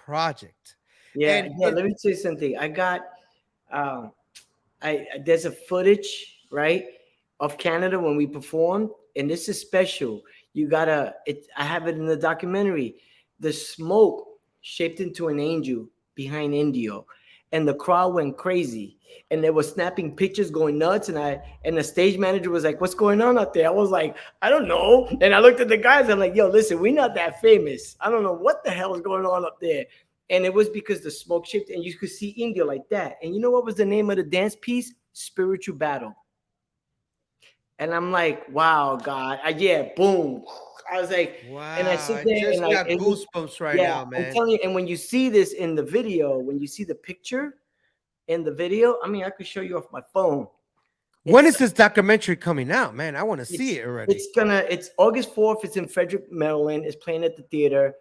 project. Yeah, And yeah. Let me tell you something. I got, um, there's a footage right of Canada when we performed, and this is special. You gotta. I have it in the documentary. The smoke shaped into an angel behind Indio, and the crowd went crazy, and they were snapping pictures, going nuts. And the stage manager was like, "What's going on up there?" I was like, "I don't know." And I looked at the guys. I'm like, "Yo, listen, we're not that famous. I don't know what the hell is going on up there." And it was because the smoke shifted and you could see India like that. And you know what was the name of the dance piece? Spiritual Battle. And I'm like, wow, God. Yeah, boom. I was like, and I wow, sit I there and just like, got goosebumps right yeah, now, I'm man. telling you. And when you see this in the video, when you see the picture in the video, I mean, I could show you off my phone. When It's is this documentary coming out, man? I want to see it's it already. it's August 4th. It's in Frederick, Maryland. It's playing at the theater.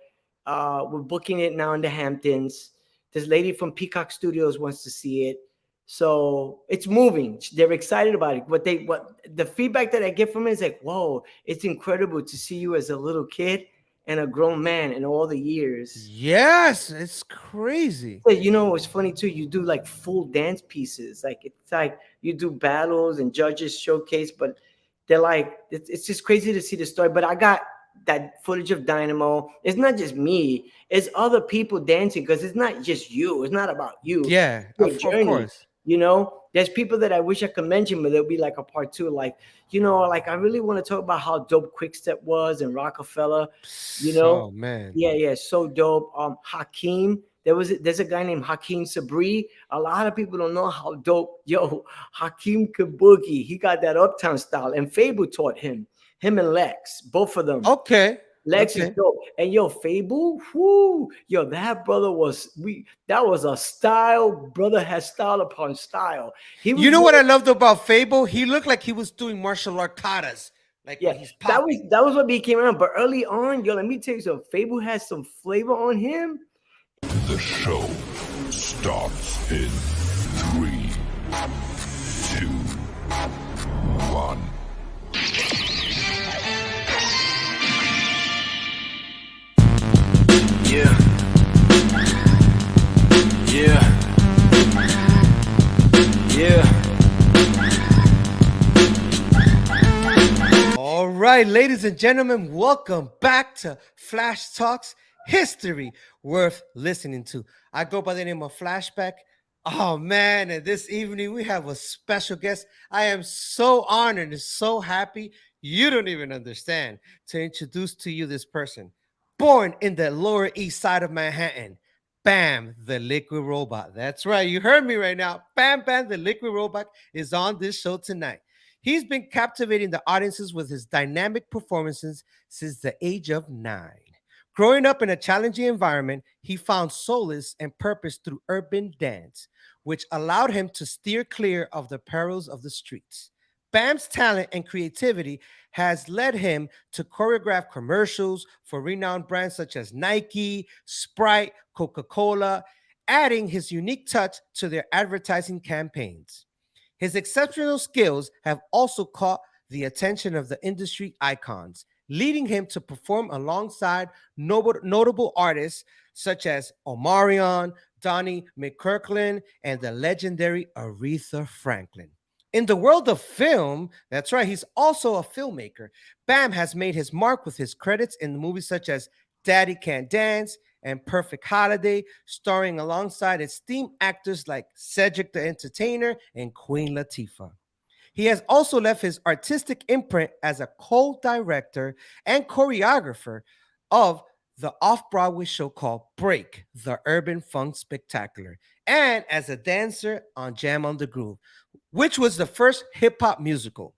We're booking it now in the Hamptons. This lady from Peacock Studios wants to see it. So it's moving. They're excited about it. What the feedback that I get from it is like, whoa, it's incredible to see you as a little kid and a grown man in all the years. Yes, it's crazy. But you know, it's funny too. You do like full dance pieces. Like it's like you do battles and judges showcase, but they're like it's just crazy to see the story. But I got that footage of Dynamo. It's not just me. It's other people dancing because it's not just you. It's not about you. Yeah, It's your of journey. course. You know, there's people that I wish I could mention, but there'll be like a part two. Like, you know, like I really want to talk about how dope Quickstep was and Rockefeller. You know, Oh man. yeah, yeah, so dope. Hakeem. There's a guy named Hakeem Sabri. A lot of people don't know how dope. Yo, Hakeem could boogie. He got that uptown style, and Fable taught him. Him and Lex, both of them. Okay. Lex is Okay. dope. And yo, Fable, whoo, yo, that brother was that was a style. Brother had style upon style. He was You know what really, I loved about Fable? He looked like he was doing martial art katas, like yeah, when he's popping. that was what became around. But early on, yo, let me tell you something. Fable has some flavor on him. The show starts in 3, 2, 1. Yeah. Yeah. Yeah. All right, ladies and gentlemen, welcome back to Flash Talks, history worth listening to. I go by the name of Flashback. Oh man, and this evening we have a special guest. I am so honored and so happy. You don't even understand to introduce to you this person. Born in the Lower East Side of Manhattan, Bam, the Liquid Robot. That's right, you heard me right now. Bam, Bam, the Liquid Robot is on this show tonight. He's been captivating the audiences with his dynamic performances since the age of 9. Growing up in a challenging environment, he found solace and purpose through urban dance, which allowed him to steer clear of the perils of the streets. Bam's talent and creativity has led him to choreograph commercials for renowned brands such as Nike, Sprite, Coca-Cola, adding his unique touch to their advertising campaigns. His exceptional skills have also caught the attention of the industry icons, leading him to perform alongside notable artists such as Omarion, Donnie McKirkland, and the legendary Aretha Franklin. In the world of film, that's right, he's also a filmmaker. Bam has made his mark with his credits in movies such as Daddy Can't Dance and Perfect Holiday, starring alongside esteemed actors like Cedric the Entertainer and Queen Latifah. He has also left his artistic imprint as a co director and choreographer of the off Broadway show called Break, the Urban Funk Spectacular, and as a dancer on Jam on the Groove, which was the first hip hop musical.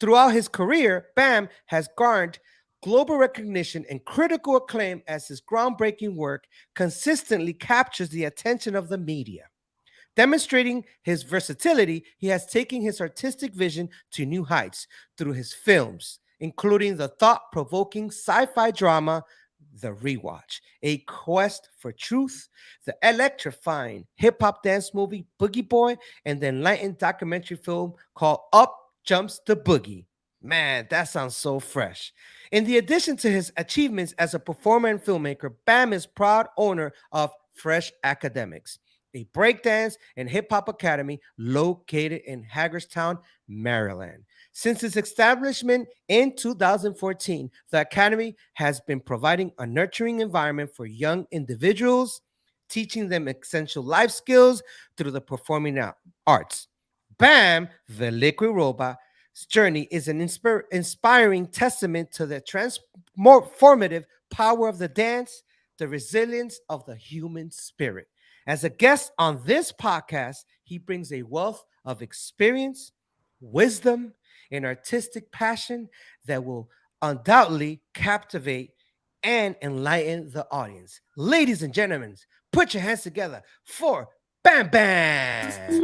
Throughout his career, Bam has garnered global recognition and critical acclaim as his groundbreaking work consistently captures the attention of the media. Demonstrating his versatility, he has taken his artistic vision to new heights through his films, including the thought provoking sci fi drama The Rewatch, A Quest for Truth, the electrifying hip hop dance movie Boogie Boy, and the enlightened documentary film called Up Jumps the Boogie. Man, that sounds so fresh. In the addition to his achievements as a performer and filmmaker, Bam is proud owner of Fresh Academics, a breakdance and hip hop academy located in Hagerstown, Maryland. Since its establishment in 2014, the academy has been providing a nurturing environment for young individuals, teaching them essential life skills through the performing arts. Bam, the liquid robot's journey is an inspiring testament to the transformative power of the dance, the resilience of the human spirit. As a guest on this podcast, he brings a wealth of experience, wisdom, and artistic passion that will undoubtedly captivate and enlighten the audience. Ladies and gentlemen, put your hands together for Bam Bam.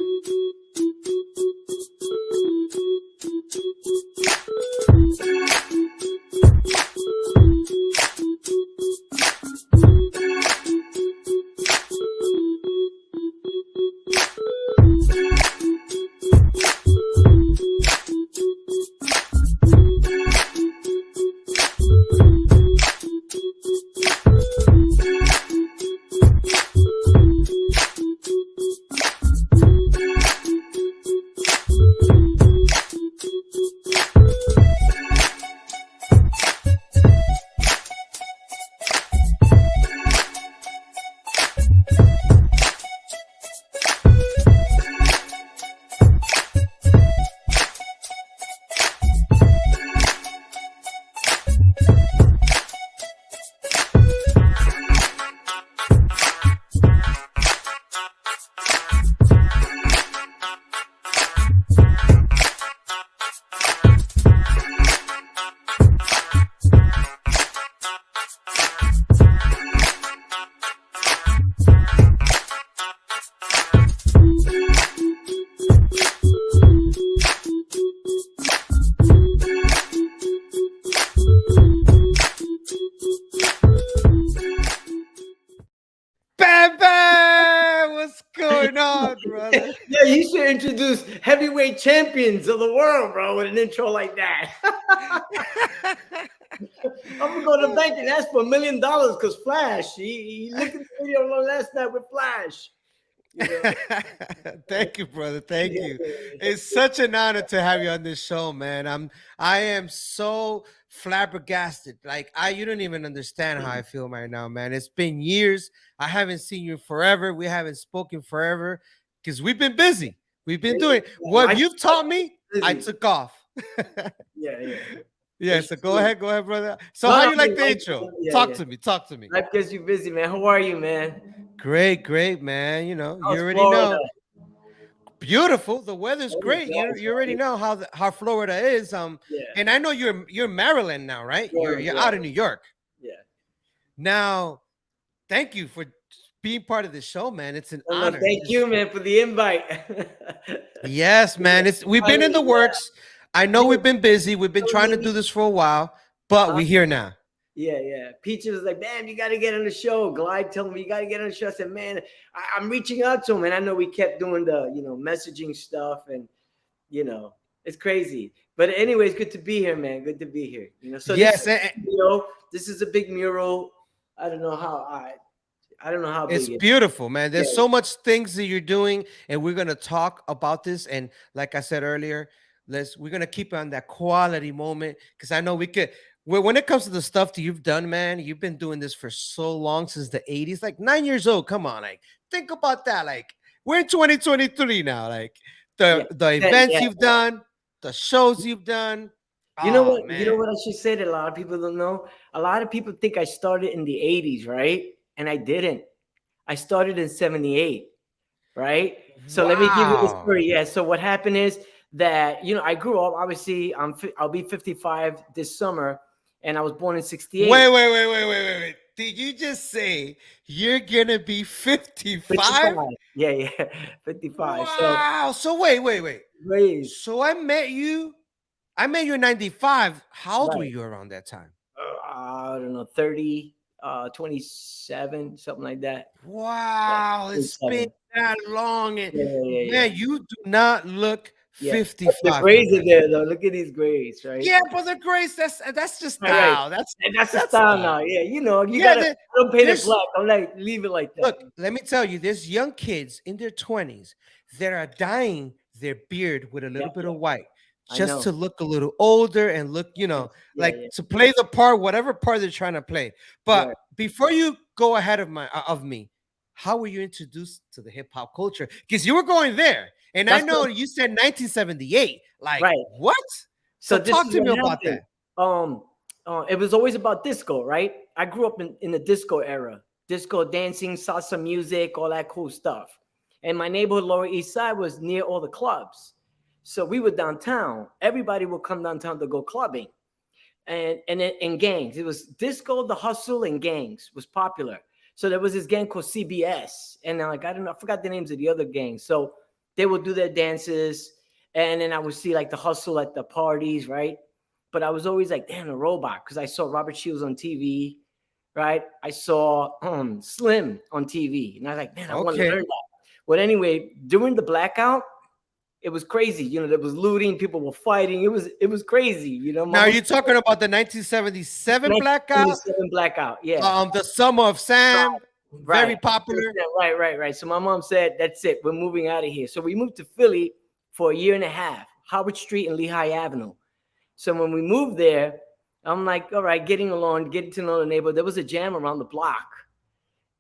Brother. Yeah, you should introduce heavyweight champions of the world, bro, with an intro like that. I'm gonna go to the bank and ask for $1 million because Flash. He looked at the video last night with Flash. You know? Thank you, brother. Thank you. It's such an honor to have you on this show, man. I am so flabbergasted. Like you don't even understand how I feel right now, man. It's been years. I haven't seen you forever. We haven't spoken forever because we've been busy. We've been doing what you've taught me. I took off. Yeah. So go ahead, brother. So how you like the intro? Talk to me. Life gets you busy, man. How are you, man? Great, man. You know, you already know. Beautiful. The weather's great. You already know how Florida is. And I know you're Maryland now, right? You're out of New York. Yeah. Now, thank you for being part of the show, man. It's an honor. Thank you, man, for the invite. Yes, man. We've been in the works. I know we've been busy. We've been trying to do this for a while, but we're here now. Yeah. Peaches was like, man, you got to get on the show. Glide told me you got to get on the show. I said, man, I'm reaching out to him. And I know we kept doing the, messaging stuff and, it's crazy. But anyways, good to be here, man. Good to be here. So yes, this is a big mural. I don't know how big it's beautiful, man. There's so much things that you're doing, and we're gonna talk about this. And like I said earlier, we're gonna keep on that quality moment because I know we could. When it comes to the stuff that you've done, man, you've been doing this for so long, since the 80s, like 9 years old. Come on, like think about that. Like we're in 2023 now. Like the events you've done, the shows you've done. You know what? Man. You know what I should say that a lot of people don't know? A lot of people think I started in the 80s, right? And I didn't. I started in 78, right? So let me give you the story. Yeah. So what happened is that, I grew up, obviously, I'll be 55 this summer, and I was born in 68. Wait. Did you just say you're going to be 55? Yeah. 55. Wow. So wait. So I met you in 95. How old were you around that time? I don't know, 30. 27, something like that. Wow, it's been that long. And man, you do not look Yeah. The 55 grades are conversions. there though. Look at these grades, right? Yeah, but the grace, that's just Right, right. style. And that's the That's style style. now. Yeah, you know, you Yeah, gotta I don't paint it there's black. I'm like, leave it like that. look, let me tell you, there's young kids in their 20s that are dyeing their beard with a little Yep, bit of yep. white I just know. to look a little older and look, Yes. Yeah, like yeah. to play the part, whatever part they're trying to play. But Right. before you go ahead of me, how were you introduced to the hip hop culture? Because you were going there, and I That's know what, you said 1978. Like right. what? So So this talk is to what me about happened. that. It was always about disco, right? I grew up in the disco era, disco dancing, salsa music, all that cool stuff. And my neighborhood, Lower East Side, was near all the clubs. So we were downtown. Everybody would come downtown to go clubbing, and gangs. It was disco, the hustle, and gangs was popular. So there was this gang called CBS, and like I don't know, I forgot the names of the other gangs. So they would do their dances, and then I would see like the hustle at the parties, right? But I was always like, damn, a robot, because I saw Robert Shields on TV, right? I saw Slim on TV, and I was like, man, I want to learn Okay. that. But anyway, during the blackout, it was crazy. You know, there was looting, people were fighting. It was crazy. You know, my Now mom you're talking about the 1977 blackout, 1977 blackout. Yeah. the Summer of Sam, very Right. popular. Right. So my mom said, that's it. We're moving out of here. So we moved to Philly for a year and a half, Howard Street and Lehigh Avenue. So when we moved there, I'm like, all right, getting along, getting to know the neighborhood. There was a jam around the block.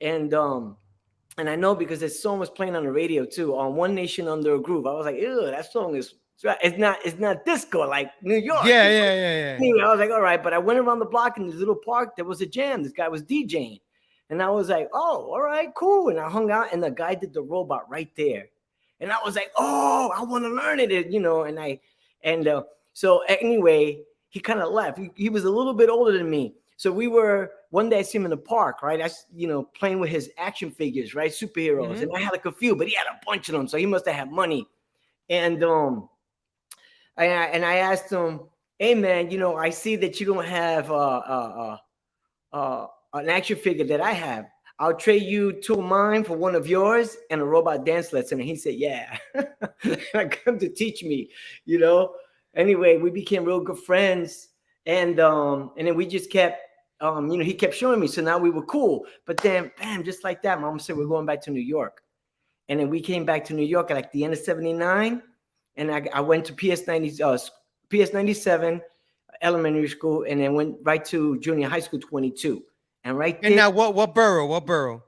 And I know because this song was playing on the radio too, on One Nation Under a Groove. I was like, ew, that song is it's not disco like New York. Yeah, You know? yeah, yeah, yeah. Anyway, I was like, all right, but I went around the block in this little park. There was a jam. This guy was DJing. And I was like, oh, all right, cool. And I hung out, and the guy did the robot right there. And I was like, oh, I want to learn it, you know. So anyway, he kind of left. He was a little bit older than me. So one day I see him in the park, right? Playing with his action figures, right? Superheroes. Mhm. And I had like a few, but he had a bunch of them. So he must have had money. And I asked him, hey man, I see that you don't have an action figure that I have. I'll trade you two of mine for one of yours and a robot dance lesson. And he said, yeah. I come to teach me, you know. Anyway, we became real good friends. And then we just kept, he kept showing me. So now we were cool. But then, bam, just like that, Mom said, we're going back to New York. And then we came back to New York at like the end of 79. And I went to PS 97 elementary school, and then went right to junior high school 22. And right And there, now what borough? What borough?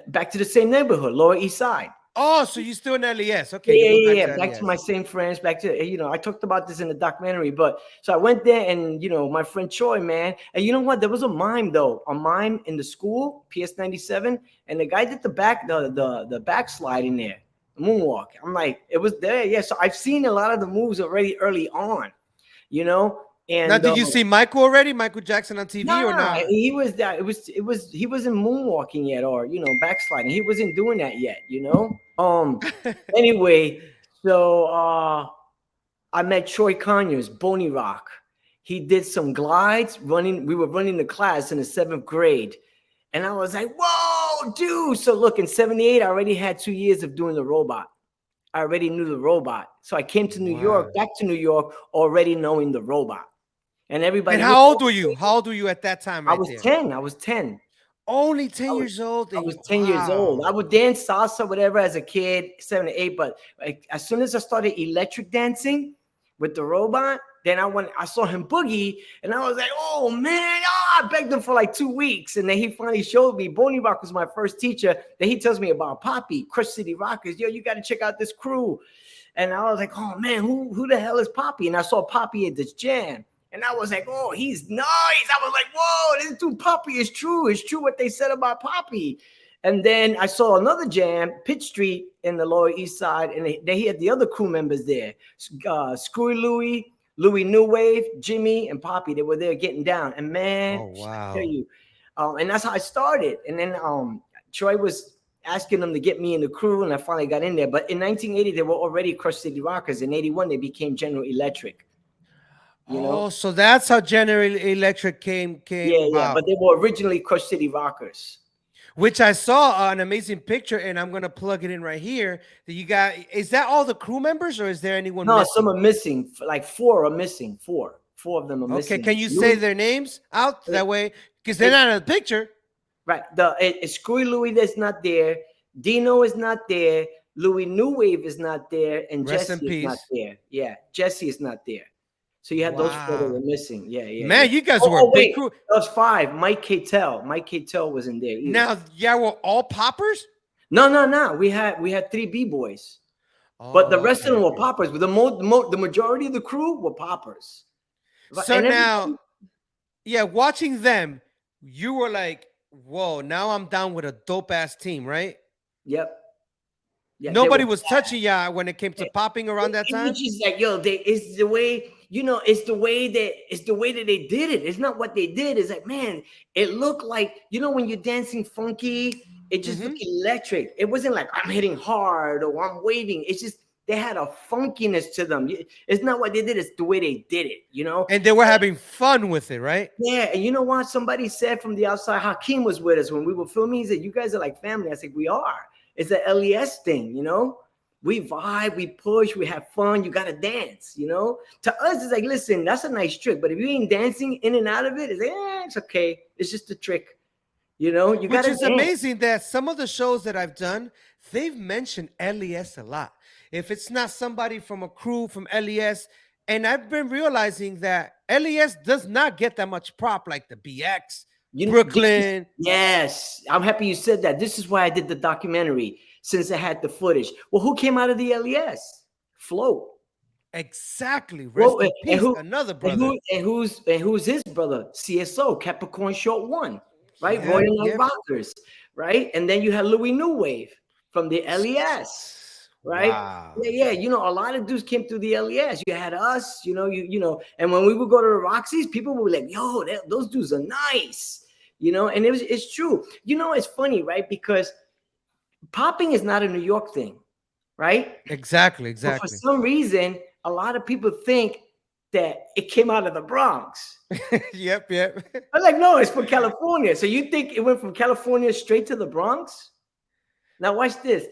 back to the same neighborhood, Lower East Side. Oh, so you still in LES. Okay, Yeah, you went yeah, back yeah, to yeah. Back to LES. my same friends, back to, I talked about this in the documentary, but so I went there, and, my friend Troy, man, and you know what? There was a mime in the school, PS 97, and the guy did the backslide in there, the moonwalk. I'm like, it was there. Yeah. So I've seen a lot of the moves already early on, Now, and, did you see Michael already? Michael Jackson on TV or no, not? he was that. He wasn't moonwalking yet, or backsliding. He wasn't doing that yet. Anyway, so I met Troy Conyers, Boney Rock. He did some glides running. We were running the class in the 7th grade, and I was like, "Whoa, dude!" So look, in 78, I already had 2 years of doing the robot. I already knew the robot, so I came to New York, Wow. back to New York, already knowing the robot, and everybody. And how old were you? How old were you at that time I right was there? 10. I was 10. Only 10 years old? I And was 10 years old. I would dance salsa, whatever, as a kid, 7 to 8. But as soon as I started electric dancing with the robot, then I saw him boogie, and I was like, oh man, I begged him for like 2 weeks. And then he finally showed me. Boney Rock was my first teacher. Then he tells me about Poppy, Crush City Rockers. Yo, you got to check out this crew. And I was like, oh man, who the hell is Poppy? And I saw Poppy at this jam. And I was like, oh, he's nice. I was like, whoa, this dude Poppy is true. It's true what they said about Poppy. And then I saw another jam, Pitt Street in the Lower East Side, and they had the other crew members there. Screwy Louis New Wave, Jimmy, and Poppy. They were there getting down. And man, Oh, I wow. tell you, and that's how I started. And then Troy was asking them to get me in the crew, and I finally got in there. But in 1980, they were already Crush City Rockers. In 81, they became General Electric. Oh, so that's how General Electric came Yeah, about. but they were originally Crush City Rockers. Which I saw an amazing picture, and I'm gonna plug it in right here. That you got, is that all the crew members, or is there anyone No, missing? some are missing. Like four are missing. Four of them are Okay, missing. can you say their names out that way? Because they're not in the picture. Right. It's Screwy Louie that's not there. Dino is not there. Louis New Wave is not there, and Rest in Jesse is not peace. there. Yeah, Jesse is not there. So you had those four that were missing. Yeah, yeah. Man, yeah. you guys were a big crew. That was five. Mike Catel wasn't there either. Now, yeah, we're all poppers. No. We had three B-boys, but the rest of them were poppers. But the majority of the crew were poppers. So now, yeah, watching them, you were like, "Whoa!" Now I'm down with a dope ass team, right? Yep. Yeah, nobody was touching ya when it came to popping around that time. It's just like, yo, it's the way, it's the way that they did it. It's not what they did. It's like, man, it looked like, when you're dancing funky, it just looked electric. It wasn't like I'm hitting hard or I'm waving. It's just they had a funkiness to them. It's not what they did. It's the way they did it, And they were having fun with it, right? Yeah. And you know what? Somebody said from the outside, Hakeem was with us when we were filming. He said, you guys are like family. I said, we are. It's an LES thing, we vibe, we push, we have fun. You got to dance, to us, it's like, listen, that's a nice trick. But if you ain't dancing in and out of it, it's like, it's okay. It's just a trick, you got to Which is dance. amazing that some of the shows that I've done, they've mentioned LES a lot. If it's not somebody from a crew from LES, and I've been realizing that LES does not get that much prop like the BX, Brooklyn. Yes, I'm happy you said that. This is why I did the documentary, since I had the footage. Well, who came out of the LES? Float. Exactly. Rest in peace, another brother. And who's his brother? CSO, Capricorn Short One, right? Yeah, Royal Night Rockers, right? And then you had Louis New Wave from the LES. Right? Wow. Yeah. A lot of dudes came through the LES. You had us, and when we would go to the Roxy's, people would be like, yo, those dudes are nice, and it's true. It's funny, right? Because popping is not a New York thing, right? Exactly. But for some reason, a lot of people think that it came out of the Bronx. Yep. I'm like, no, it's from California. So you think it went from California straight to the Bronx? Now watch this.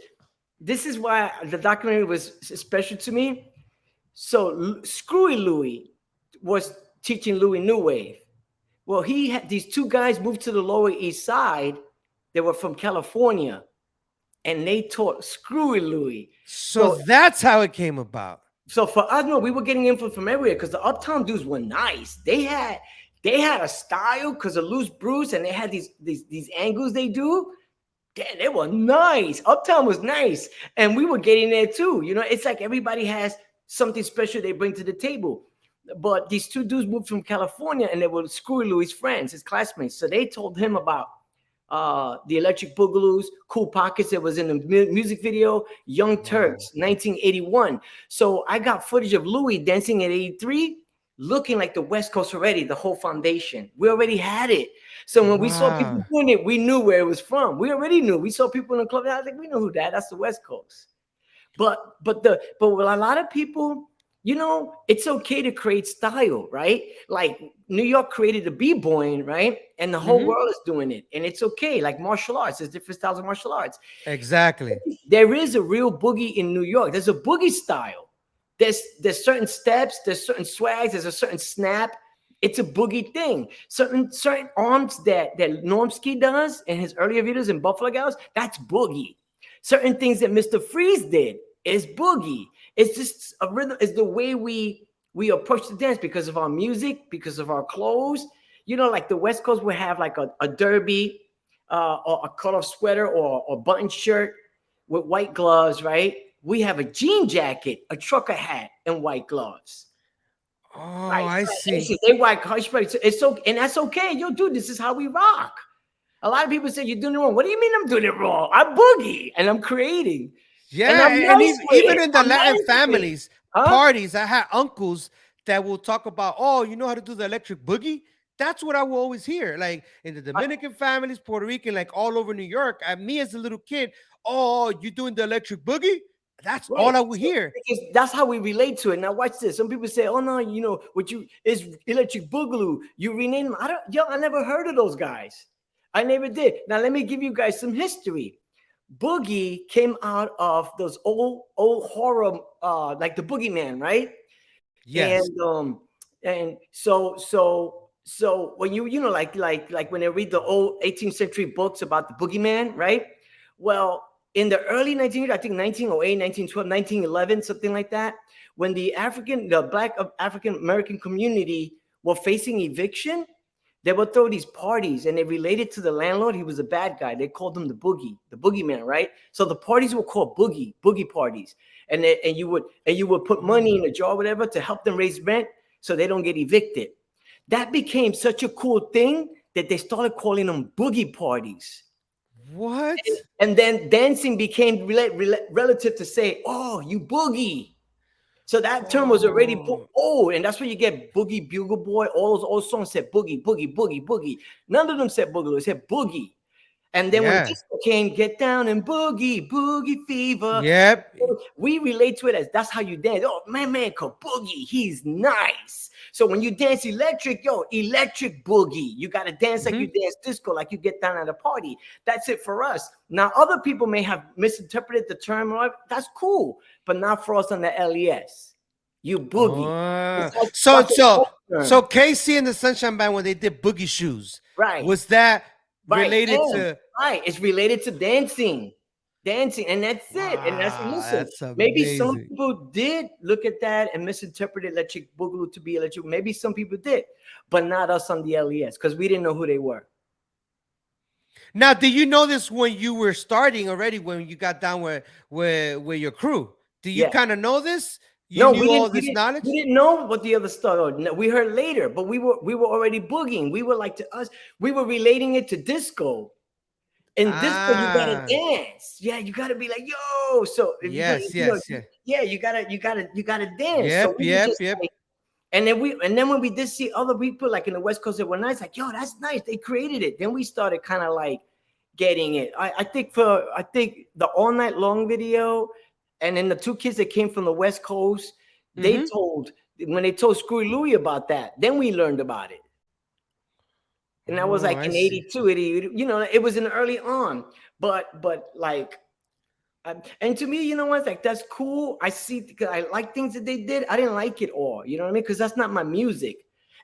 This is why the documentary was special to me. So Screwy Louie was teaching Louis New Wave. Well, he had these two guys moved to the Lower East Side. They were from California, and they taught Screwy Louie. So that's how it came about. So for us, no, we were getting influence from everywhere because the Uptown dudes were nice. They had a style because of Loose Bruce, and they had these angles they do. Damn, they were nice. Uptown was nice. And we were getting there too. It's like everybody has something special they bring to the table. But these two dudes moved from California, and they were Screwy Louie's friends, his classmates. So they told him about the Electric Boogaloos, Cool Pockets that was in the music video, Young Turks, 1981. So I got footage of Louis dancing at 83, looking like the West Coast already, the whole foundation. We already had it. So when we saw people doing it, we knew where it was from. We already knew. We saw people in the club. I was like, we know who that's the West Coast. But with a lot of people, it's okay to create style, right? Like New York created the b-boying, right? And the whole world is doing it. And it's okay. Like martial arts, there's different styles of martial arts. Exactly. There is a real boogie in New York. There's a boogie style. There's certain steps, there's certain swags, there's a certain snap. It's a boogie thing. Certain arms that Normski does in his earlier videos in Buffalo Gals, that's boogie. Certain things that Mr. Freeze did is boogie. It's just a rhythm. It's the way we approach the dance because of our music, because of our clothes. Like the West Coast would have like a derby or a cut-off sweater or a button shirt with white gloves, right? We have a jean jacket, a trucker hat, and white gloves. Oh, right. I see. They white hush, it's so, and that's okay. Yo, dude, this is how we rock. A lot of people say you're doing it wrong. What do you mean I'm doing it wrong? I'm boogie and I'm creating. Yeah, and even in the Latin families, parties, I had uncles that will talk about, oh, you know how to do the electric boogie? That's what I will always hear. Like in the Dominican families, Puerto Rican, like all over New York. Me as a little kid, oh, you doing the electric boogie? That's all I would hear. Because that's how we relate to it. Now watch this. Some people say, oh no, what you is Electric Boogaloo. You rename them. I never heard of those guys. I never did. Now let me give you guys some history. Boogie came out of those old horror, like the Boogeyman, right? Yes. And so when like when they read the old 18th century books about the Boogeyman, right? Well, in the early 1900s, I think 1908, 1912, 1911, something like that, when the black African American community were facing eviction, they would throw these parties, and they related to the landlord. He was a bad guy. They called him the boogeyman, right? So the parties were called boogie parties, and you would put money in a jar, or whatever, to help them raise rent so they don't get evicted. That became such a cool thing that they started calling them boogie parties. What? And then dancing became relative to say, "Oh, you boogie." So that term was already old, and that's where you get Boogie Bugle Boy. All those old songs said boogie, boogie, boogie, boogie. None of them said boogaloo; it said boogie. And then when disco came, get down and boogie, boogie fever. Yep. We relate to it as that's how you dance. Oh, man, boogie, he's nice. So when you dance electric, electric boogie. You got to dance like you dance disco, like you get down at a party. That's it for us. Now, other people may have misinterpreted the term. That's cool, but not for us on the LES. You boogie. So Casey and the Sunshine Band, when they did Boogie Shoes, right? Was that related to? Right, it's related to dancing, and that's it. And listen, maybe some people did look at that and misinterpret electric boogaloo to be electric. Maybe some people did, but not us on the LES, because we didn't know who they were. Now, did you know this when you were starting already, when you got down with your crew? Do you kind of know this? You knew all this knowledge? We didn't know what the other stuff. We heard later, but we were already boogieing. We were like, to us, we were relating it to disco. In disco, you gotta dance. Yeah, you gotta be like, yo. So you gotta dance. Yep. Like, and then when we did see other people like in the West Coast that were nice, like, yo, that's nice. They created it. Then we started kind of like getting it. I think the All Night Long video, and then the two kids that came from the West Coast, when they told Screwy Louie about that, then we learned about it. And that was like in 82, it was in early on, but like, and to me, you know what, like, that's cool. I like things that they did. I didn't like it all, you know what I mean? Because that's not my music.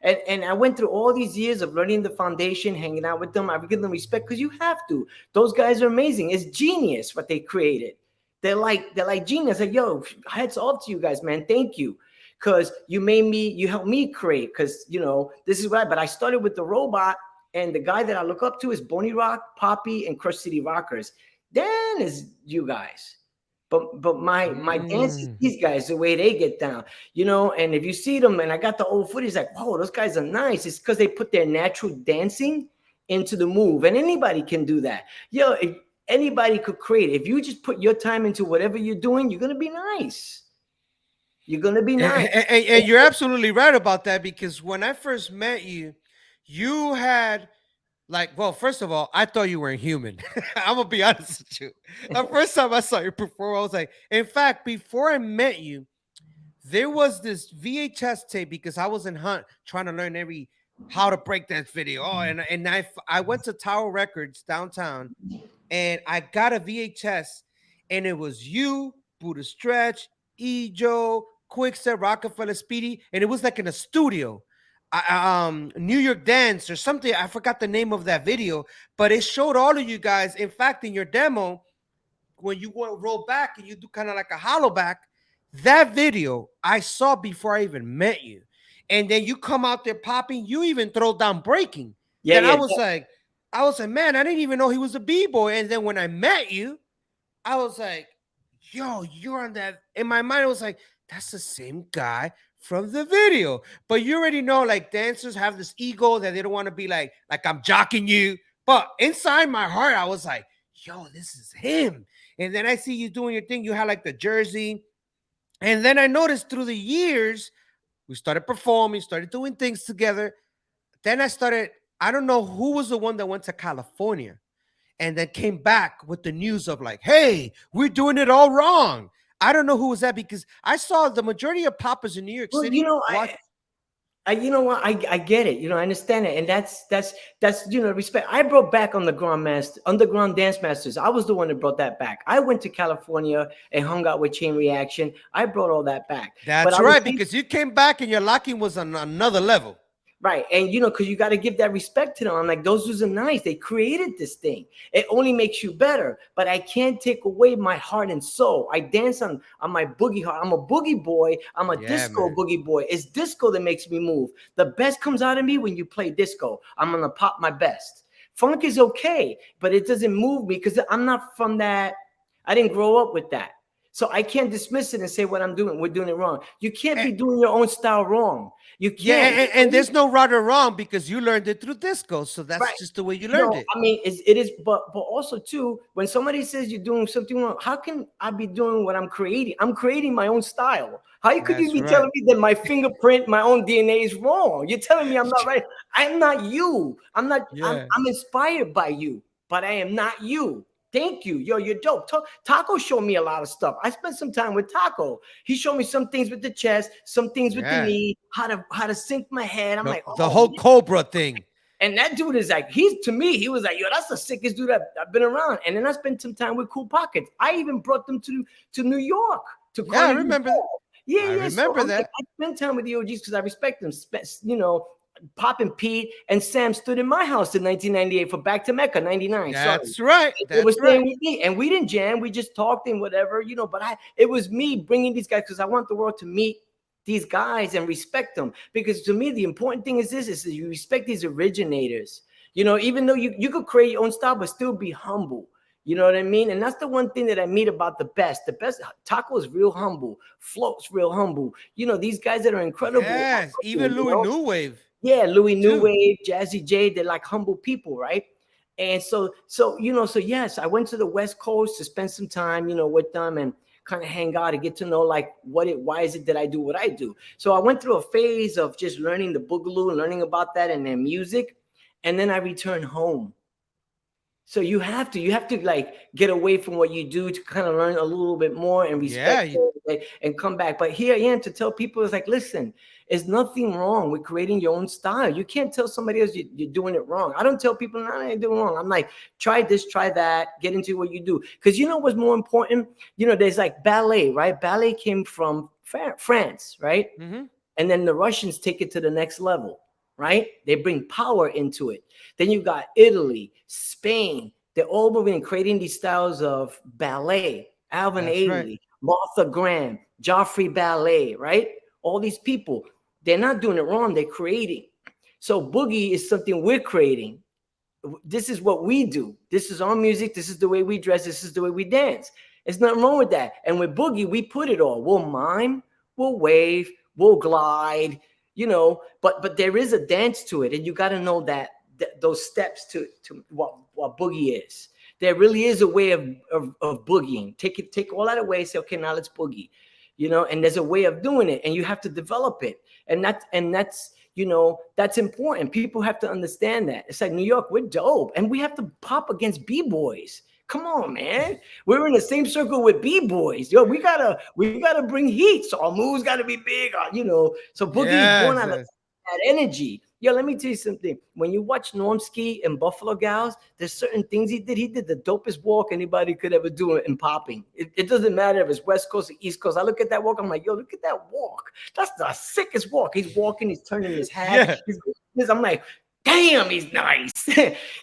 And I went through all these years of learning the foundation, hanging out with them. I give them respect because you have to. Those guys are amazing. It's genius what they created. They're like genius. Like, yo, heads off to you guys, man. Thank you. Because you helped me create, because, this is right. But I started with the robot. And the guy that I look up to is Boney Rock, Poppy, and Crush City Rockers. Then is you guys. But my dance, these guys, the way they get down, and if you see them, and I got the old footage, like, whoa, those guys are nice. It's because they put their natural dancing into the move. And anybody can do that. If anybody could create it. If you just put your time into whatever you're doing, you're going to be nice. You're going to be nice. And you're absolutely right about that, because when I first met you, you had, like, well, first of all, I thought you were human. I'm going to be honest with you. The first time I saw you perform, I was like, in fact, before I met you, there was this VHS tape, because I was in Hunt trying to learn how to break that video. Oh, and I went to Tower Records downtown, and I got a VHS, and it was you, Buddha Stretch, Ejo, Quickstep, Rockefeller, Speedy, and it was like in a studio. New York Dance or something. I forgot the name of that video, but it showed all of you guys. In fact, in your demo, when you roll back and you do kind of like a hollow back, that video I saw before I even met you. And then you come out there popping, you even throw down breaking. I was like, man, I didn't even know he was a B-boy. And then when I met you, I was like, yo, you're on that. In my mind, I was like, that's the same guy from the video. But you already know, like, dancers have this ego that they don't want to be like I'm jocking you. But inside my heart, I was like, yo, this is him. And then I see you doing your thing. You had like the jersey. And then I noticed through the years, we started performing, started doing things together. Then I don't know who was the one that went to California and then came back with the news of like, hey, we're doing it all wrong. I don't know who was that, because I saw the majority of poppers in New York City. You know what? I get it. You know, I understand it, and that's respect. I brought back underground dance masters. I was the one that brought that back. I went to California and hung out with Chain Reaction. I brought all that back. But That's I was right, because you came back and your locking was on another level. right, and because you got to give that respect to them. I'm like, those dudes are nice. They created this thing. It only makes you better, but I can't take away my heart and soul. I dance on my boogie heart. I'm a boogie boy. I'm a Yeah, disco man. boogie boy. It's disco that makes me move. The best comes out of me when you play disco. I'm gonna pop my best. Funk is okay, but it doesn't move me because I'm not from that. I didn't grow up with that. So I can't dismiss it and say what I'm doing. We're doing it wrong. You can't be doing your own style wrong. You Yeah, can't. and there's no right or wrong because you learned it through disco, so that's Right. just the way you learned No, it. I mean it is, but also too, when somebody says you're doing something wrong, how can I be doing what I'm creating? I'm creating my own style. How could you That's be right. telling me that my fingerprint, my own DNA is wrong? You're telling me I'm not right. I'm not you. I'm not. Yeah. I'm inspired by you, but I am not you. Thank you. Yo, you're dope. Taco showed me a lot of stuff. I spent some time with Taco. He showed me some things with the chest, some things with the Yeah. knee, how to sync my head. I'm like, The oh, whole Cobra thing. and that dude is like, to me, he was like, yo, that's the sickest dude I've been around. And then I spent some time with Cool Pockets. I even brought them to New York, to Yeah, I Carnegie remember. Hall. Yeah, I yeah. So remember I'm like, that. I spend time with the OGs because I respect them. Pop and Pete and Sam stood in my house in 1998 for Back to Mecca, 99. Sorry. That's right. They were That's staying right. with me, and we didn't jam. We just talked and whatever, but it was me bringing these guys because I want the world to meet these guys and respect them. Because to me, the important thing is that you respect these originators. Even though you could create your own style, but still be humble. You know what I mean? And that's the one thing that I meet about the best. The best, Taco is real humble. Float's real humble. These guys that are incredible. Yes, even Louis New Wave. Yeah, Louis New too. Wave, Jazzy J, they're like humble people, right? And so yes, I went to the West Coast to spend some time, with them and kind of hang out and get to know like why is it that I do what I do. So I went through a phase of just learning the boogaloo and learning about that and their music, and then I returned home. So you have to like get away from what you do to kind of learn a little bit more and respect it and come back. But here I am to tell people, it's like, listen, there's nothing wrong with creating your own style. You can't tell somebody else you're doing it wrong. I don't tell people, no, I ain't doing wrong. I'm like, try this, try that, get into what you do. Because what's more important? There's like ballet, right? Ballet came from France, right? Mm-hmm. And then the Russians take it to the next level, right? They bring power into it. Then you got Italy, Spain. They're all moving and creating these styles of ballet. Alvin That's right. Ailey, Martha Graham, Joffrey Ballet, right? All these people, they're not doing it wrong. They're creating. So boogie is something we're creating. This is what we do. This is our music. This is the way we dress. This is the way we dance. There's nothing wrong with that. And with boogie, we put it all. We'll mime, we'll wave, we'll glide, but there is a dance to it. And you got to know that those steps to what boogie is. There really is a way of boogieing. Take all that away. Say, okay, now let's boogie, and there's a way of doing it, and you have to develop it. And that's that's important. People have to understand that. It's like New York, we're dope, and we have to pop against Bboys. Come on, man. We're in the same circle with Bboys. Yo, we gotta bring heat. So our moves gotta be big, So Boogie is born out of that energy. Yo, let me tell you something. When you watch Normski and Buffalo Gals, there's certain things he did. He did the dopest walk anybody could ever do in popping. It doesn't matter if it's West Coast or East Coast. I look at that walk, I'm like, yo, look at that walk. That's the sickest walk. He's walking, he's turning his hat. Yeah. I'm like, damn, he's nice.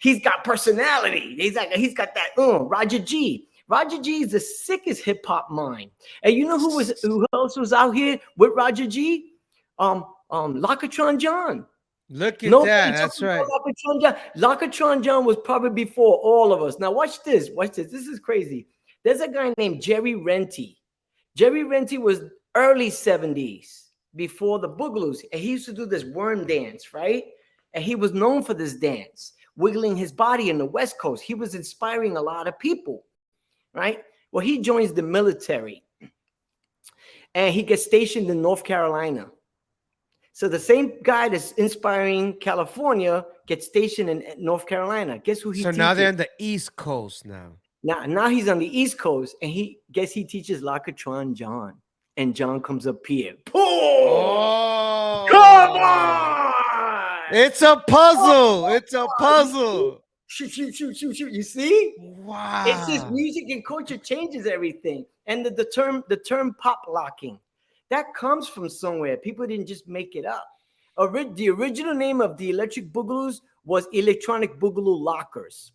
He's got personality. He's got that. Roger G. Roger G is the sickest hip hop mind. And you know who else was out here with Roger G? Lockatron John. Look at that. That's right. Lockatron John was probably before all of us. Now watch this. This is crazy. There's a guy named Jerry Renty. Jerry Renty was early 70s before the Boogaloos. And he used to do this worm dance, right? And he was known for this dance, wiggling his body in the West Coast. He was inspiring a lot of people, right? Well, he joins the military and he gets stationed in North Carolina. So the same guy that's inspiring California gets stationed in North Carolina. Guess who he teaches? So now they're on the East Coast now. Now he's on the East Coast, and he teaches Lockatron John. and John comes up here. Oh, Come on! it's a puzzle. It's a puzzle. Shoot, shoot, shoot, shoot, shoot. You see? It's just Wow. music and culture changes everything. And the term pop locking, that comes from somewhere. People didn't just make it up. The original name of the Electric Boogaloo's was Electronic Boogaloo Lockers.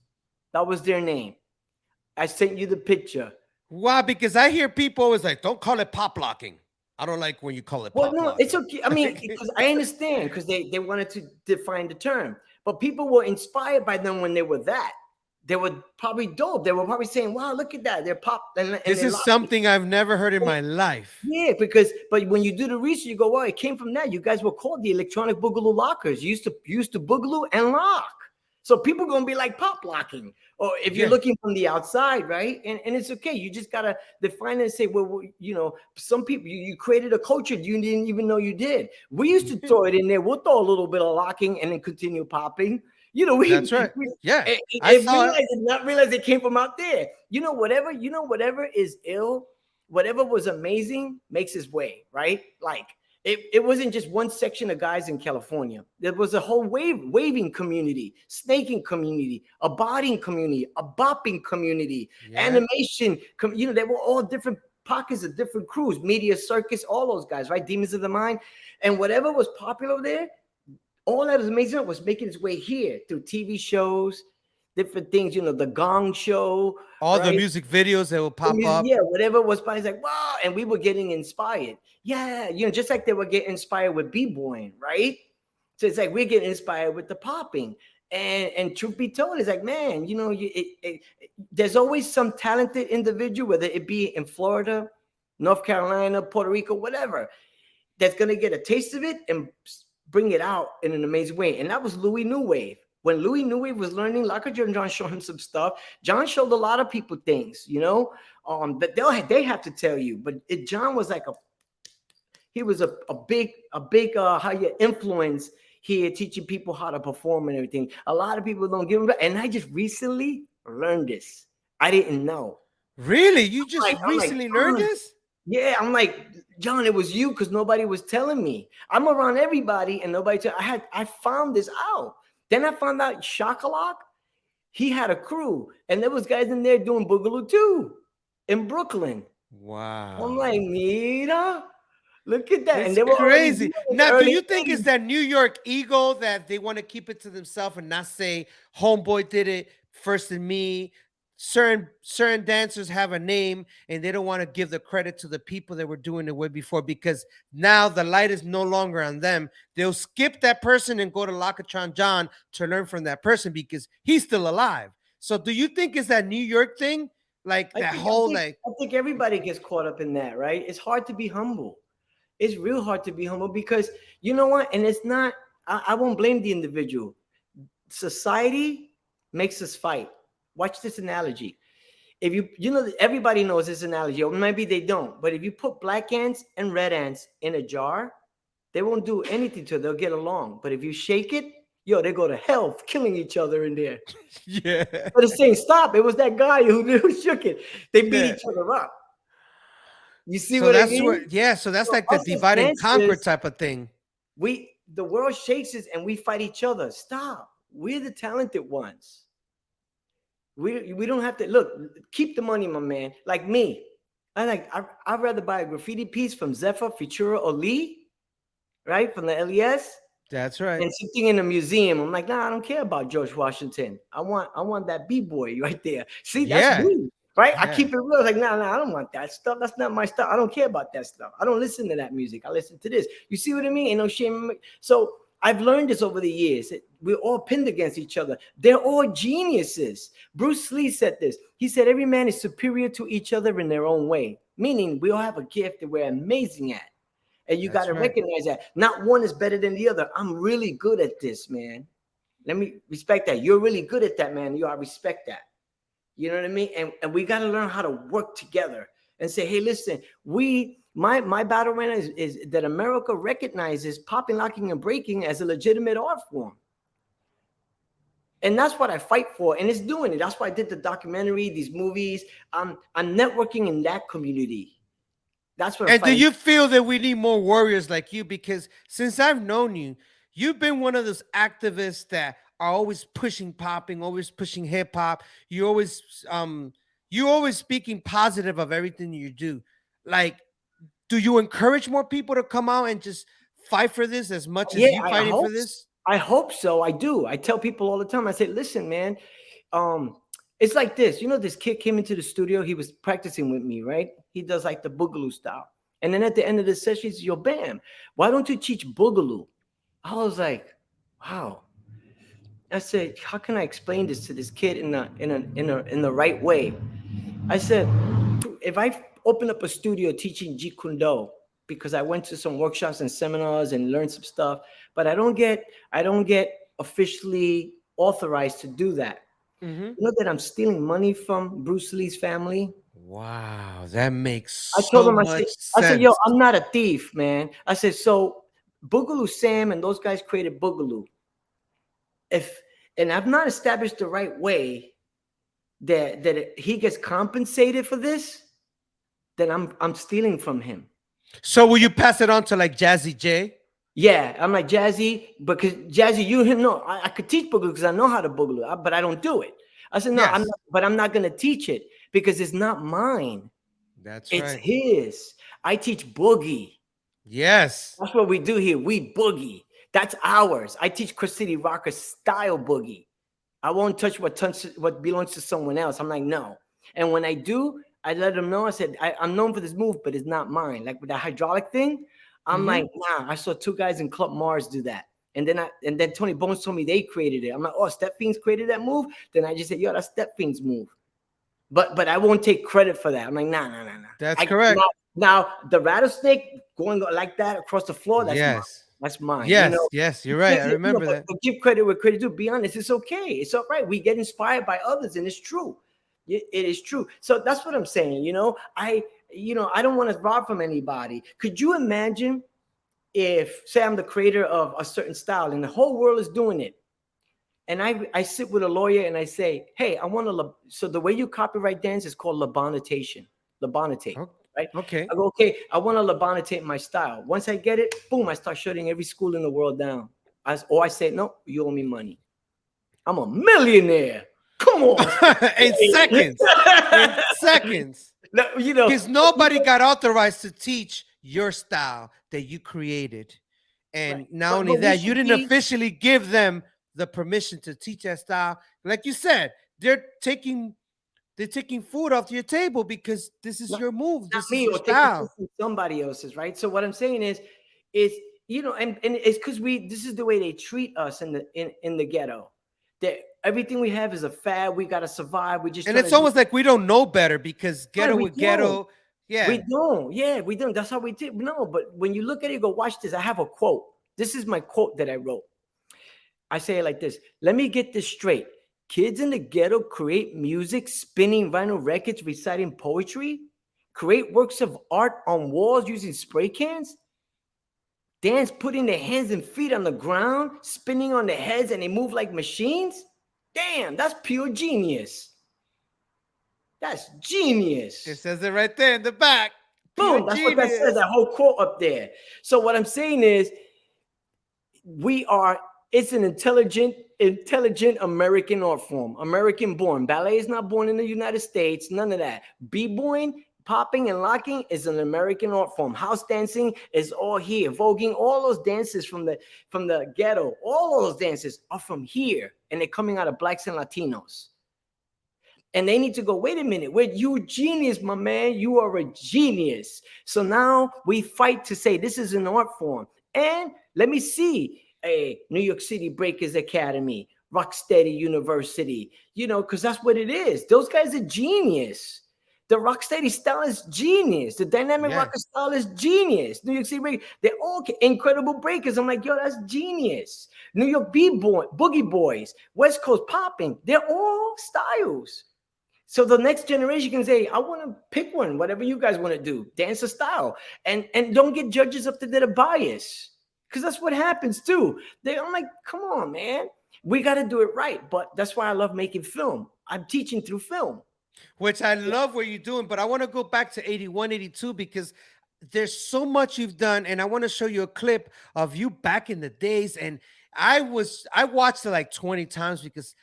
That was their name. I sent you the picture. Why? Because I hear people always like, don't call it pop locking. I don't like when you call it Well, pop no, locking. it's okay. I mean, because I understand, because they wanted to define the term. But people were inspired by them when they were that. They were probably dope. They were probably saying, wow, look at that. They're pop. And this is something I've never heard in my life. Yeah, but when you do the research, you go, well, it came from that. You guys were called the Electronic Boogaloo Lockers. You used to boogaloo and lock. So people going to be like pop locking. Or if you're looking from the outside, right? And it's okay. You just got to define it and say, well, you know, some people, you created a culture you didn't even know you did. We used to throw it in there. We'll throw a little bit of locking and then continue popping. You know, that's right. Yeah. I did not realize it came from out there. Whatever is ill, whatever was amazing makes its way, right? Like it wasn't just one section of guys in California. There was a whole waving community, snaking community, a botting community, a bopping community, animation. They were all different pockets of different crews, media circus, all those guys, right? Demons of the Mind. And whatever was popular there, all that was amazing was making its way here through TV shows, different things, the Gong Show. All the music videos that will pop up. Yeah, whatever was, it's like, wow. And we were getting inspired. Yeah, just like they were getting inspired with B-boying, right? So it's like we're getting inspired with the popping. And truth be told, it's like, man, there's always some talented individual, whether it be in Florida, North Carolina, Puerto Rico, whatever, that's going to get a taste of it and bring it out in an amazing way. And that was Louis New Wave. When Louis New Wave was learning, Locker and John showed him some stuff. John showed a lot of people things, that they have to tell you. But John was like he was a big how you influence here, teaching people how to perform and everything. A lot of people don't give him that. And I just recently learned this. I didn't know. Really? You just recently learned this? Yeah, I'm like, John, it was you because nobody was telling me. I'm around everybody and nobody I found this out. Then I found out Shakalak, he had a crew and there was guys in there doing Boogaloo too in Brooklyn. Wow. I'm like, Mira, look at that. It's and they were crazy. Now, do you think 80s. it's that New York ego that they want to keep it to themselves and not say homeboy did it first than me? Certain dancers have a name and they don't want to give the credit to the people that were doing it way before, because now the light is no longer on them. They'll skip that person and go to Lakachan John to learn from that person because he's still alive. So do you think it's that New York thing? Like I think everybody gets caught up in that, right? It's hard to be humble. It's real hard to be humble because you know what? And it's not, I won't blame the individual. Society makes us fight. Watch this analogy. If everybody knows this analogy, or maybe they don't, but if you put black ants and red ants in a jar, they won't do anything to it. They'll get along. But if you shake it, they go to hell, killing each other in there. Yeah. But it's saying stop. It was that guy who shook it. They beat each other up. You see what I mean? So that's like the divide and conquer type of thing. The world shakes us and we fight each other. Stop. We're the talented ones. We don't have to look. Keep the money, my man. Like me, I'd rather buy a graffiti piece from Zephyr, Futura, or Lee, right, from the LES. That's right. And sitting in a museum, I'm like, nah, I don't care about George Washington. I want that B-boy right there. See, that's me, right? Yeah. I keep it real. Like, nah, I don't want that stuff. That's not my stuff. I don't care about that stuff. I don't listen to that music. I listen to this. You see what I mean? Ain't no shame. So I've learned this over the years. We're all pinned against each other. They're all geniuses. Bruce Lee said this. He said, every man is superior to each other in their own way, meaning we all have a gift that we're amazing at. And you got to recognize that. Not one is better than the other. I'm really good at this, man. Let me respect that. You're really good at that, man. I respect that. You know what I mean? And we got to learn how to work together and say, hey, listen, my battle right now is that America recognizes popping, locking, and breaking as a legitimate art form. And that's what I fight for. And it's doing it. That's why I did the documentary, these movies. I'm networking in that community. That's what I'm And do fighting. you feel that we need more warriors like you? Because since I've known you, you've been one of those activists that are always pushing popping, always pushing hip hop. You always speaking positive of everything you do. Like, do you encourage more people to come out and just fight for this as much as Yeah, you fighting for this? I hope so. I do. I tell people all the time. I say, listen, man, it's like this. You know, this kid came into the studio. He was practicing with me, right? He does like the boogaloo style. And then at the end of the session, he says, yo, Bam, why don't you teach boogaloo? I was like, wow. I said, how can I explain this to this kid in the right way? I said, if I open up a studio teaching Jeet Kune Do, because I went to some workshops and seminars and learned some stuff, but I don't get officially authorized to do that. Mhm. You know that I'm stealing money from Bruce Lee's family? Wow, that makes I told so him, much I said, yo, sense. I'm not a thief, man. I said, so Boogaloo Sam and those guys created Boogaloo. And I've not established the right way that he gets compensated for this, then I'm stealing from him. So will you pass it on to like Jazzy J? Yeah, I'm like Jazzy, because Jazzy, you know, I could teach boogaloo because I know how to boogaloo, but I don't do it. I said, no, Yes, I'm not, but I'm not going to teach it because it's not mine. that's It's right. his. I teach boogie. Yes. That's what we do here. We boogie. That's ours. I teach Chris City Rocker style boogie. I won't touch what belongs to someone else. I'm like, no. And when I do, I let them know. I said, I'm known for this move, but it's not mine. Like with the hydraulic thing, I'm Mhm. like, nah. I saw two guys in Club Mars do that. And then Tony Bones told me they created it. I'm like, oh, Step Fiends created that move. Then I just said, yo, that's Step Fiends move. But I won't take credit for that. I'm like, nah. That's correct. Now the rattlesnake going like that across the floor, that's mine. Yes. That's mine. You Yes, know, yes, you're right. I remember that. but give credit where credit due. Be honest, it's okay. It's all right. We get inspired by others, and it's true. It is true. So that's what I'm saying. You know, I don't want to rob from anybody. Could you imagine if, say, I'm the creator of a certain style, and the whole world is doing it, and I sit with a lawyer and I say, hey, I want to. So the way you copyright dance is called labonitation. Labonitate. Oh, Right? okay. I go, okay, I want to labonitate my style. Once I get it, boom, I start shutting every school in the world down. Or I say, no, you owe me money. I'm a millionaire. Come on. In seconds. In seconds. You know, Because nobody got authorized to teach your style that you created. And right. not But only we that, you should didn't be, officially give them the permission to teach that style. Like you said, they're taking food off your table because this is not, your move. not This is me, your or taking food style. from somebody else's, right? So what I'm saying is you know, and it's because this is the way they treat us in the ghetto. That everything we have is a fad. We gotta survive. We just And trying it's to do almost like we don't know better because right. ghetto We with don't. ghetto. Yeah. We don't. Yeah, we don't. That's how we did. No, but when you look at it, you go, watch this. I have a quote. This is my quote that I wrote. I say it like this. Let me get this straight. Kids in the ghetto create music, spinning vinyl records, reciting poetry, create works of art on walls using spray cans, dance, putting their hands and feet on the ground, spinning on their heads, and they move like machines. Damn, that's pure genius. That's genius. It says it right there in the back. Pure Boom. That's what that says, genius. that whole quote up there. So what I'm saying is it's an intelligent American art form, American born. Ballet is not born in the United States, none of that. B-boying, popping and locking is an American art form. House dancing is all here. Voguing, all those dances from the ghetto, all those dances are from here, and they're coming out of blacks and Latinos. And they need to go, wait a minute, wait, you genius, my man. You are a genius. So now we fight to say this is an art form. And let me see a New York City Breakers Academy, Rocksteady University, you know, because that's what it is. Those guys are genius. The Rocksteady style is genius. The dynamic rocker style is genius. New York City Breakers, they're all incredible breakers. I'm like, yo, that's genius. New York B-boy, Boogie Boys, West Coast popping, they're all styles. So the next generation can say, I want to pick one, whatever you guys want to do, dance a style. And don't get judges up to their bias. Because that's what happens too. I'm like, come on, man. We got to do it right. But that's why I love making film. I'm teaching through film. Which I love what you're doing, but I want to go back to 81, 82 because there's so much you've done, and I want to show you a clip of you back in the days. And I watched it like 20 times because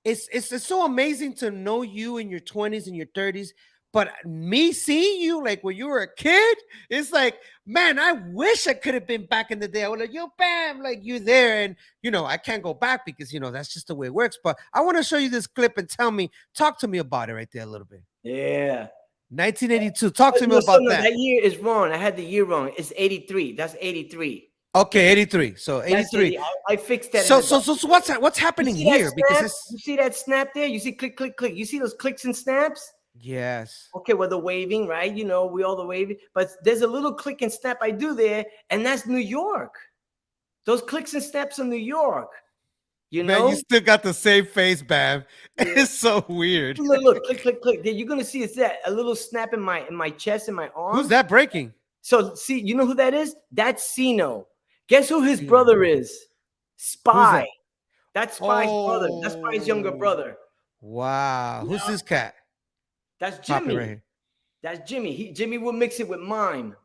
it's so amazing to know you in your 20s and your 30s. But me seeing you like when you were a kid, it's like, man, I wish I could have been back in the day. I was like, yo, bam, like you're there. And I can't go back because that's just the way it works. But I want to show you this clip and talk to me about it right there a little bit. Yeah. 1982. Talk to me No, about no, that. that year is wrong. I had the year wrong. It's 83. That's 83. Okay, 83. So That's 83. I fixed that. So what's happening here? Because you see that snap there? You see click, click, click. You see those clicks and snaps? yes. Okay, well, the waving, right? We all the waving. But there's a little click and snap I do there, and that's New York. Those clicks and snaps in New York. Man, you still got the same face, Bam. Yeah. It's so weird. Look, click, click, click. You're gonna see it's that a little snap in my chest and my arm. Who's that breaking? So see, you know who that is? That's Sino. Guess who his brother is? Spy. That's Spy's brother. That's Spy's younger brother. Wow. Who's this cat? That's Jimmy. Right here. That's Jimmy. Jimmy will mix it with mime.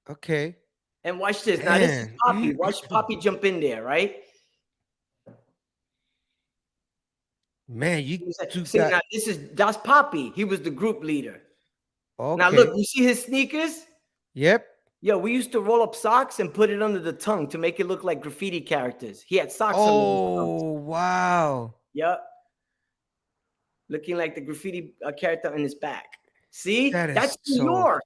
Okay. And watch this. Man. Now this is Poppy. Watch Poppy jump in there, right? Man, now that's Poppy. He was the group leader. Okay. Now look, you see his sneakers? Yep. Yo, we used to roll up socks and put it under the tongue to make it look like graffiti characters. He had socks under his tongue. Oh, wow. Yep. Looking like the graffiti character in his back. See? That's New York.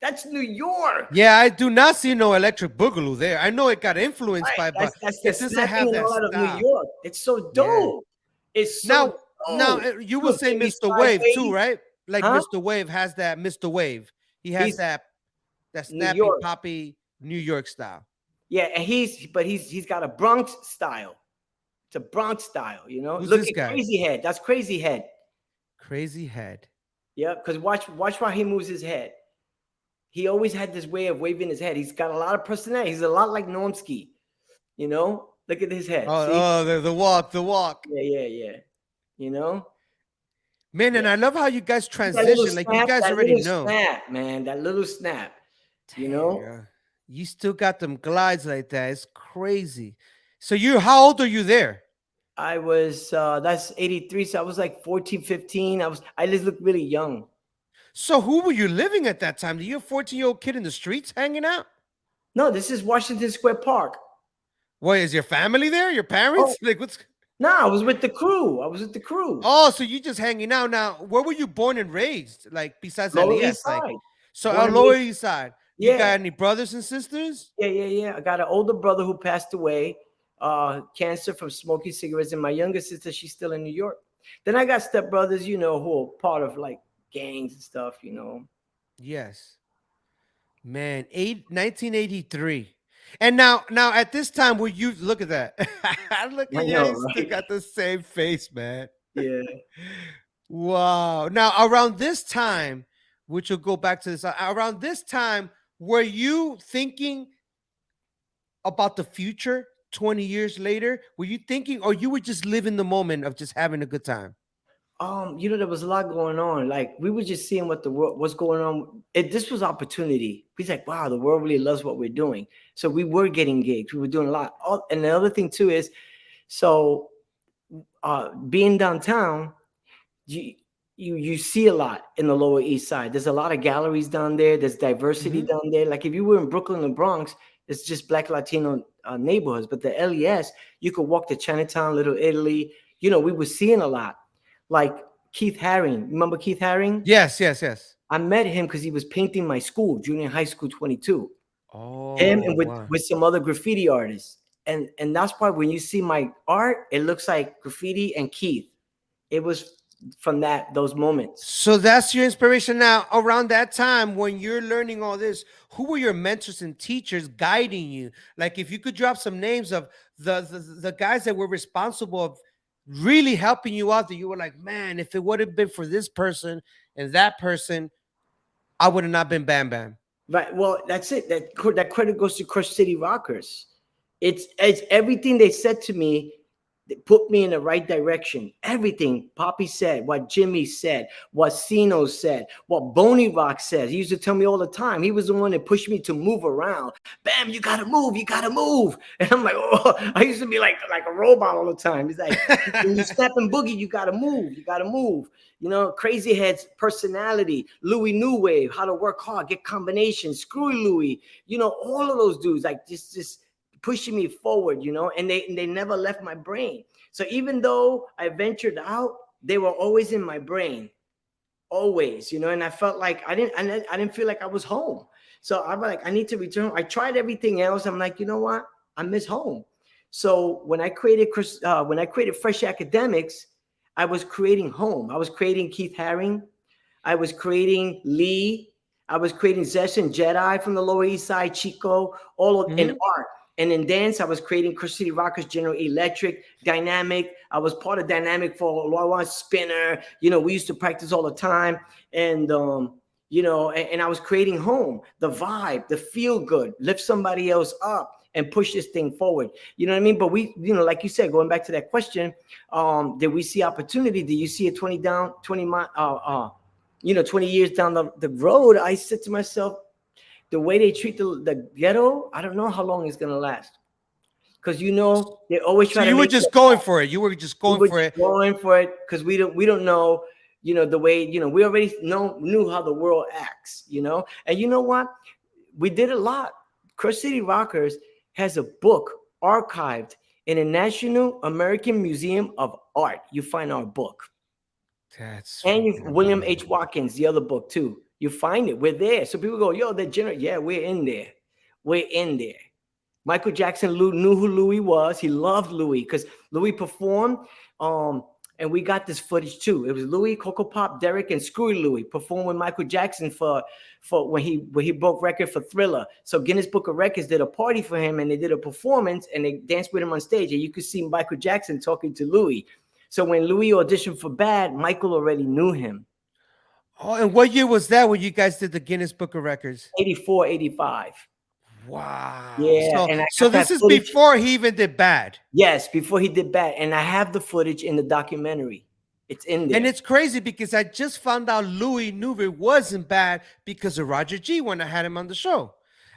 That's New York. Yeah, I do not see no Electric Boogaloo there. I know it got influenced by, but it doesn't have that style. Of New York. It's so dope. Yeah. It's so now you would say Mr. Wave too, right? Like Mr. Wave has that Mr. Wave. He has that snappy, poppy New York style. Yeah, and he's got a Bronx style. It's a Bronx style, Who's Look this at guy? Crazy Head. That's Crazy Head. Crazy Head. Yeah, because watch how he moves his head. He always had this way of waving his head. He's got a lot of personality. He's a lot like Normski. Look at his head. The walk. Yeah. Man, and I love how you guys transition. Like you guys already know. Snap, man. That little snap. You still got them glides like that. It's crazy. So how old are you there? I was that's 83. So I was like 14, 15. I just looked really young. So who were you living at that time? Were you a 14-year-old kid in the streets hanging out? No, this is Washington Square Park. What, is your family there? Your parents? Like what's? No, I was with the crew. Oh, so you just hanging out. Now, where were you born and raised? Like besides Lower LES? East Side. So on Lower East Side. You got any brothers and sisters? Yeah. I got an older brother who passed away, cancer from smoking cigarettes, and my younger sister, she's still in New York. Then I got stepbrothers, who are part of like gangs and stuff, Yes. Man, 1983. And now at this time, were you look at that? Look at you, still got the same face, man. Yeah. Wow. Now around this time, which will go back to this, around this time, were you thinking about the future 20 years later? Were you thinking, or you were just living the moment of just having a good time? There was a lot going on. Like we were just seeing what the world was going on. This was opportunity. We was like, wow, the world really loves what we're doing. So we were getting gigs. We were doing a lot. And the other thing too is, so being downtown, you see a lot in the Lower East Side. There's a lot of galleries down there. There's diversity down there. Like if you were in Brooklyn and Bronx, it's just Black Latino neighborhoods. But the LES, you could walk to Chinatown, Little Italy. We were seeing a lot. Like Keith Haring. Remember Keith Haring? Yes. I met him because he was painting my school, junior high school 22. Oh, him and with some other graffiti artists. And that's why when you see my art, it looks like graffiti and Keith. It was from those moments. So that's your inspiration. Now, around that time when you're learning all this, who were your mentors and teachers guiding you? Like if you could drop some names of the guys that were responsible of really helping you out, that you were like, man, if it would have been for this person and that person, I would have not been Bam Bam. Right. Well, that's it. That credit goes to Crush City Rockers. It's everything they said to me It put me in the right direction. Everything Poppy said, what Jimmy said, what Sino said, what Boney Rock says. He used to tell me all the time. He was the one that pushed me to move around. Bam, you gotta move, you gotta move. And I'm like, oh, I used to be like a robot all the time. He's like, when you snap and boogie, you gotta move, you gotta move. You know, Crazy Head's personality, Louis New Wave, how to work hard, get combinations, Screwy Louis, you know, all of those dudes, like just pushing me forward, you know, and they never left my brain. So even though I ventured out, they were always in my brain, always, you know, and I felt like I didn't feel like I was home. So I'm like, I need to return. I tried everything else. I'm like, you know what? I miss home. So when I created Fresh Academics, I was creating home. I was creating Keith Haring. I was creating Lee. I was creating Zesh and Jedi from the Lower East Side, Chico, all of in art. And in dance, I was creating City Rockers, General Electric, Dynamic. I was part of Dynamic for a while, Spinner. You know, we used to practice all the time. And, you know, and I was creating home, the vibe, the feel good, lift somebody else up and push this thing forward. You know what I mean? But we, you know, like you said, going back to that question, did we see opportunity? Did you see it 20 years down the road? I said to myself, the way they treat the ghetto, I don't know how long it's gonna last. Because you know they always try So to. you were just going for it. You were just going for it. Going for it because we don't know. You know the way. You know we already knew how the world acts. You know, and you know what? We did a lot. Crush City Rockers has a book archived in the National American Museum of Art. You find our book. That's And William H. Watkins, the other book too. You find it. We're there. So people go, yo, they're general. Yeah, we're in there. We're in there. Michael Jackson knew who Louis was. He loved Louis because Louis performed. And we got this footage too. It was Louis, Coco Pop, Derek, and Screwy Louis performed with Michael Jackson for when he broke record for Thriller. So Guinness Book of Records did a party for him and they did a performance and they danced with him on stage. And you could see Michael Jackson talking to Louis. So when Louis auditioned for Bad, Michael already knew him. Oh, and what year was that when you guys did the Guinness Book of Records? 84, 85. Wow. Yeah. So this is footage before he even did Bad. Yes, before he did Bad. And I have the footage in the documentary. It's in there. And it's crazy because I just found out Louis Nuve wasn't Bad because of Roger G when I had him on the show.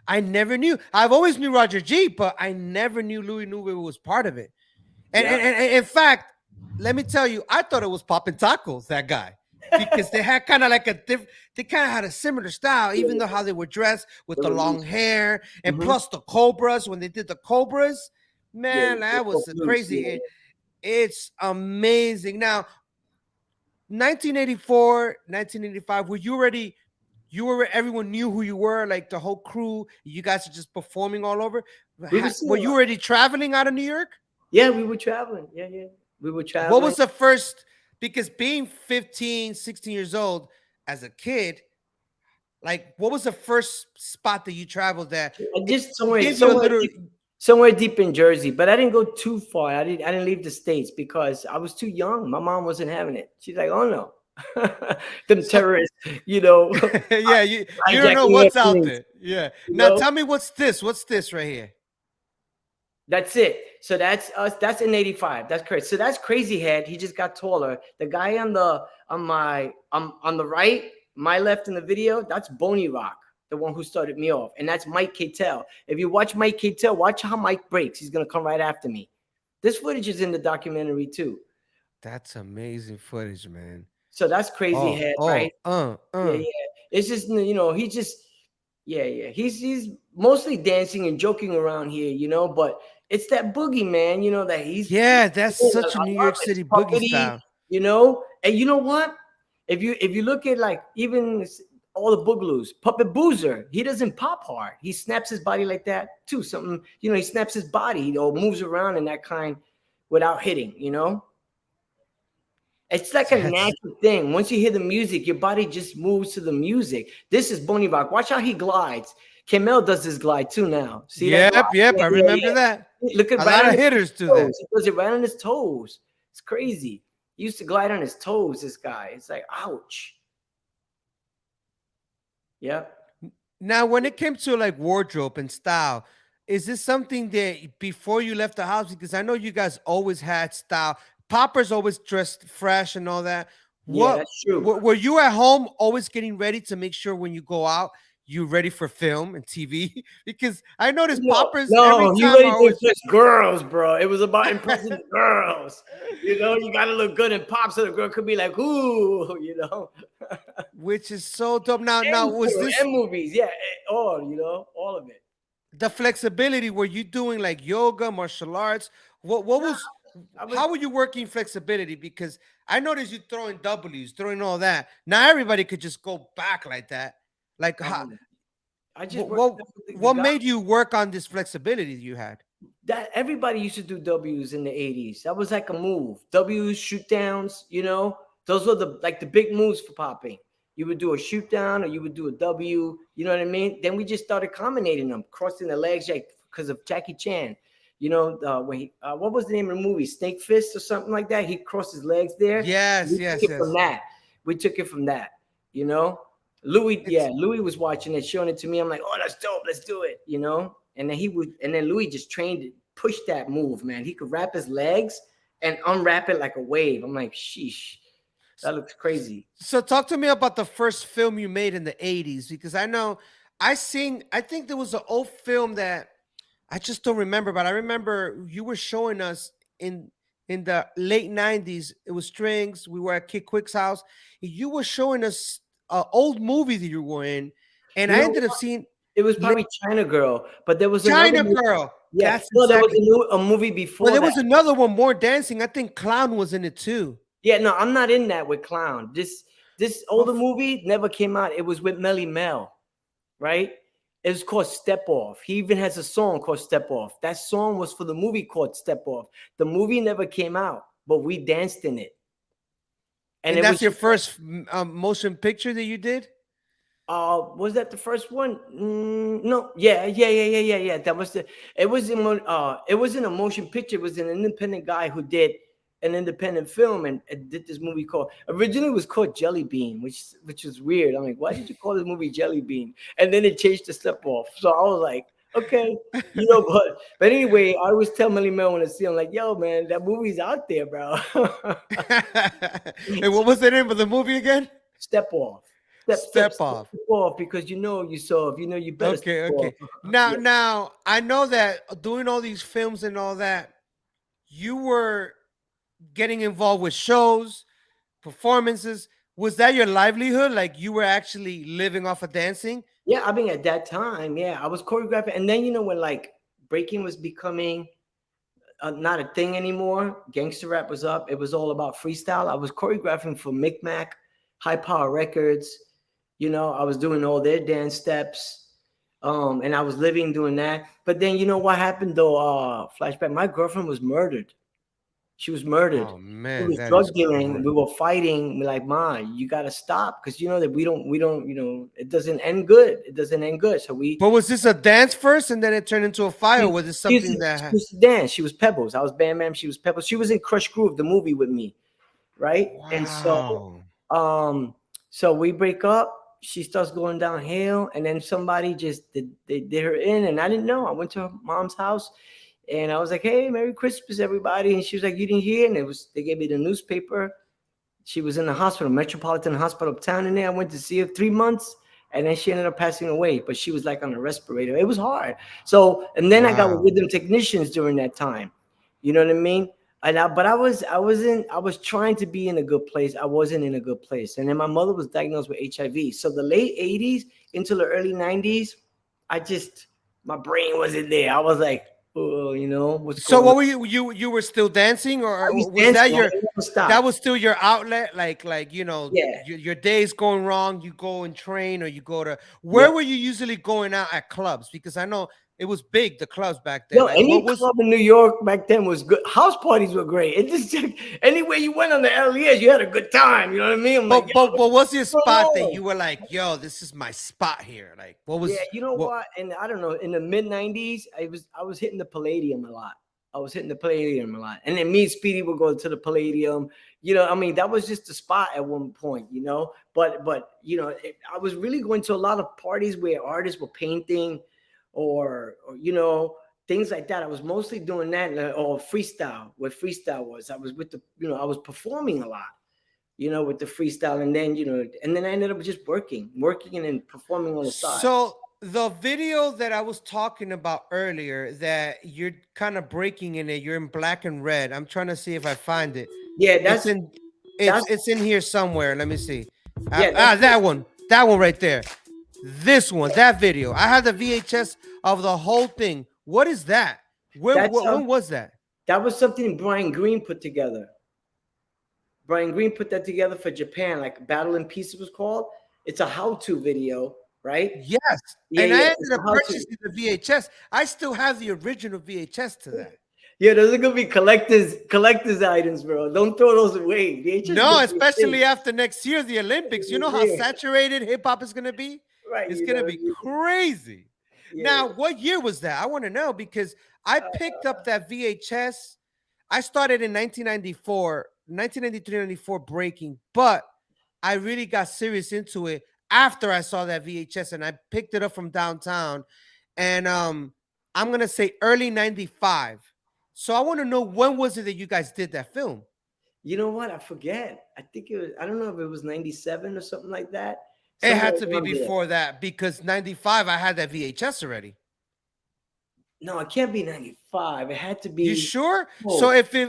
I never knew. I've always knew Roger G, but I never knew Louis Nuve was part of it. And in fact, let me tell you, I thought it was Poppin' Tacos, that guy. Because they had kind of like they kind of had a similar style, even though how they were dressed with the long hair and plus the Cobras. When they did the Cobras, man, that was crazy. It's amazing. Now, 1984, 1985, everyone knew who you were, like the whole crew. You guys are just performing all over. Were you already traveling out of New York? Yeah, we were traveling. Yeah. We were traveling. What was the first? Because being 15, 16 years old as a kid, like what was the first spot that you traveled at? Just somewhere deep in Jersey, but I didn't go too far. I didn't leave the States because I was too young. My mom wasn't having it. She's like, oh no. Them terrorists, you know. Yeah, you don't know what's out there. Yeah. Now tell me what's this? What's this right here? That's it. So that's us. That's in 85. That's crazy. So that's Crazy Head. He just got taller. The guy on the right, my left in the video, that's Boney Rock, the one who started me off. And that's Mike Cattell. If you watch Mike Cattell, watch how Mike breaks. He's gonna come right after me. This footage is in the documentary too. That's amazing footage, man. So that's Crazy Head, right? Yeah. It's just, you know, he just he's mostly dancing and joking around here, you know, but it's that boogie, man, you know, that he's that's such a New York City boogie style, you know. And you know what, if you look at like even all the boogaloos, Puppet Boozer, he doesn't pop hard, he snaps his body like that too, something, you know, he snaps his body or moves around in that kind without hitting, you know. It's like a natural thing. Once you hear the music, your body just moves to the music. This is Boney Rock. Watch how he glides. Kamel does this glide too now. See yep, I remember that. Look at a lot of hitters do that. He does it right on his toes. It's crazy. He used to glide on his toes, this guy. It's like, ouch. Yeah. Now, when it came to like wardrobe and style, is this something that before you left the house? Because I know you guys always had style. Poppers always dressed fresh and all that. Yeah, What that's true. were you at home always getting ready to make sure when you go out you ready for film and TV? Because I noticed No, poppers every no, you time ready are to always impress girls, bro. It was about impressing the girls. You know, you gotta look good in pop so the girl could be like, ooh, you know. which is so dope. Now was this And movies, yeah, all, you know, all of it. the flexibility? Were you doing like yoga, martial arts? What No, was I was how were you working flexibility? Because I noticed you throwing W's, throwing all that. Now everybody could just go back like that. Like how, um I just what worked what out with the what guy. made you work on this flexibility you had? That everybody used to do W's in the 80s. That was like a move. W's, shoot downs, you know, those were the big moves for popping. You would do a shoot down or you would do a W, you know what I mean? Then we just started combinating them, crossing the legs, like because of Jackie Chan. You know, when what was the name of the movie? Snake Fist or something like that. He crossed his legs there. Yes, We took yes, it from yes. that. We took it from that, you know. Louis, It's yeah, Louis was watching it, showing it to me. I'm like, oh, that's dope. Let's do it, you know. And then Louis just trained it, pushed that move, man. He could wrap his legs and unwrap it like a wave. I'm like, sheesh, that looks crazy. so talk to me about the first film you made in the 80s because I know I think there was an old film that I just don't remember, but I remember you were showing us in the late 90s. It was Strings. We were at Kid Quick's house. You were showing us an old movie that you were in, and You I know ended up what? seeing It was Le- probably China Girl, but there was another China movie. Girl. Yeah, That's no, there was exactly. a movie Well, before there that. was another one more dancing. I think Clown was in it too. Yeah, no, I'm not in that with Clown. This Oh, older movie never came out. It was with Melly Mel, right? It was called Step Off. He even has a song called Step Off. That song was for the movie called Step Off. The movie never came out, but we danced in it. And and it that's was your first motion picture that you did? was that the first one? No, yeah. That was the. It wasn't a motion picture. It was an independent guy who did an independent film and did this movie called. Originally, it was called Jelly Bean, which was weird. I'm like, why did you call this movie Jelly Bean? And then it changed the Step Off. So I was like, okay, you know. But anyway, I always tell Melly Mel when I see him, like, yo, man, that movie's out there, bro. And what was the name of the movie again? Step off. Step Off. Step off because you know you saw. If you know you better step Okay, off. okay. Now, Yeah. now I know that doing all these films and all that, you were getting involved with shows, performances. Was that your livelihood? Like you were actually living off of dancing? Yeah, I mean at that time, yeah, I was choreographing, and then you know when like breaking was becoming not a thing anymore, gangster rap was up. It was all about freestyle. I was choreographing for Micmac, High Power Records. You know, I was doing all their dance steps, and I was living doing that. But then you know what happened though? Flashback. My girlfriend was murdered. She was murdered. Oh She man, was that is drug dealing. crazy. We were fighting. We're like, Ma, you gotta stop because you know that we don't, you know, it doesn't end good. It doesn't end good. So we But was this a dance first and then it turned into a fight, or was it something she that used to dance. She was Pebbles. I was Bam Bam. She was Pebbles. She was in Crush Groove, the movie with me, right? And wow. so we break up. She starts going downhill, and then somebody just they did her in, and I didn't know. I went to her mom's house, and I was like, "Hey, Merry Christmas, everybody!" And she was like, "You didn't hear?" And they gave me the newspaper. She was in the hospital, Metropolitan Hospital uptown, in there. I went to see her 3 months, and then she ended up passing away. But she was like on a respirator. It was hard. So, and then I got with Wow. rhythm technicians during that time. You know what I mean? But I was trying to be in a good place. I wasn't in a good place. And then my mother was diagnosed with HIV. So the late 80s into the early 90s, my brain wasn't there. I was like, oh, you know, what's So going on? what were you were still dancing, I or was was that dancing. I your never stopped. that was still your outlet? Like you know, Yeah. your day's going wrong, you go and train, or you go to Yeah. where were you usually going out at clubs? Because I know it was big, the clubs back then. Yo, Like what any was club in New York back then was good. House parties were great. It just anywhere you went on the LES, you had a good time. You know what I mean? I'm like, yo, but what was your what's going spot that on? you were like, yo, this is my spot here? Like what Yeah, was you know what what? And I don't know. In the mid '90s, I was hitting the Palladium a lot. I was hitting the Palladium a lot, and then me and Speedy would go to the Palladium. You know, I mean, that was just the spot at one point. You know, but you know, I was really going to a lot of parties where artists were painting, or you know, things like that. I was mostly doing that, or freestyle. What freestyle was, I was with the, you know, I was performing a lot, you know, with the freestyle, and then, you know, and then I ended up just working and then performing on the side. So the video that I was talking about earlier, that you're kind of breaking in it, you're in black and red. I'm trying to see if I find it. Yeah, It's in that's it's in here somewhere. Let me see. yeah, that's That one. That one right there. This one, that video. I had the VHS of the whole thing. What is that? that's When was that? that was something Brian Green put together. Brian Green put that together for Japan, like Battle in Peace it was called. It's a how-to video, right? Yes. Yeah, And I yeah. ended up purchasing the VHS. I still have the original VHS to that. Yeah, those are gonna be collectors items, bro. Don't throw those away. No, especially after next year, the Olympics. You know how saturated hip hop is gonna be? Right. It's gonna be crazy. Yeah. Now, what year was that? I want to know, because I picked up that VHS. I started in 1994, 1993, 94 breaking, but I really got serious into it after I saw that VHS, and I picked it up from downtown. And I'm gonna say early 95. So I want to know, when was it that you guys did that film? You know what? I forget. I think it was, I don't know if it was 97 or something like that. It had to be before that, because 95, I had that VHS already. No, it can't be 95. It had to be. You sure? Oh, So if yeah,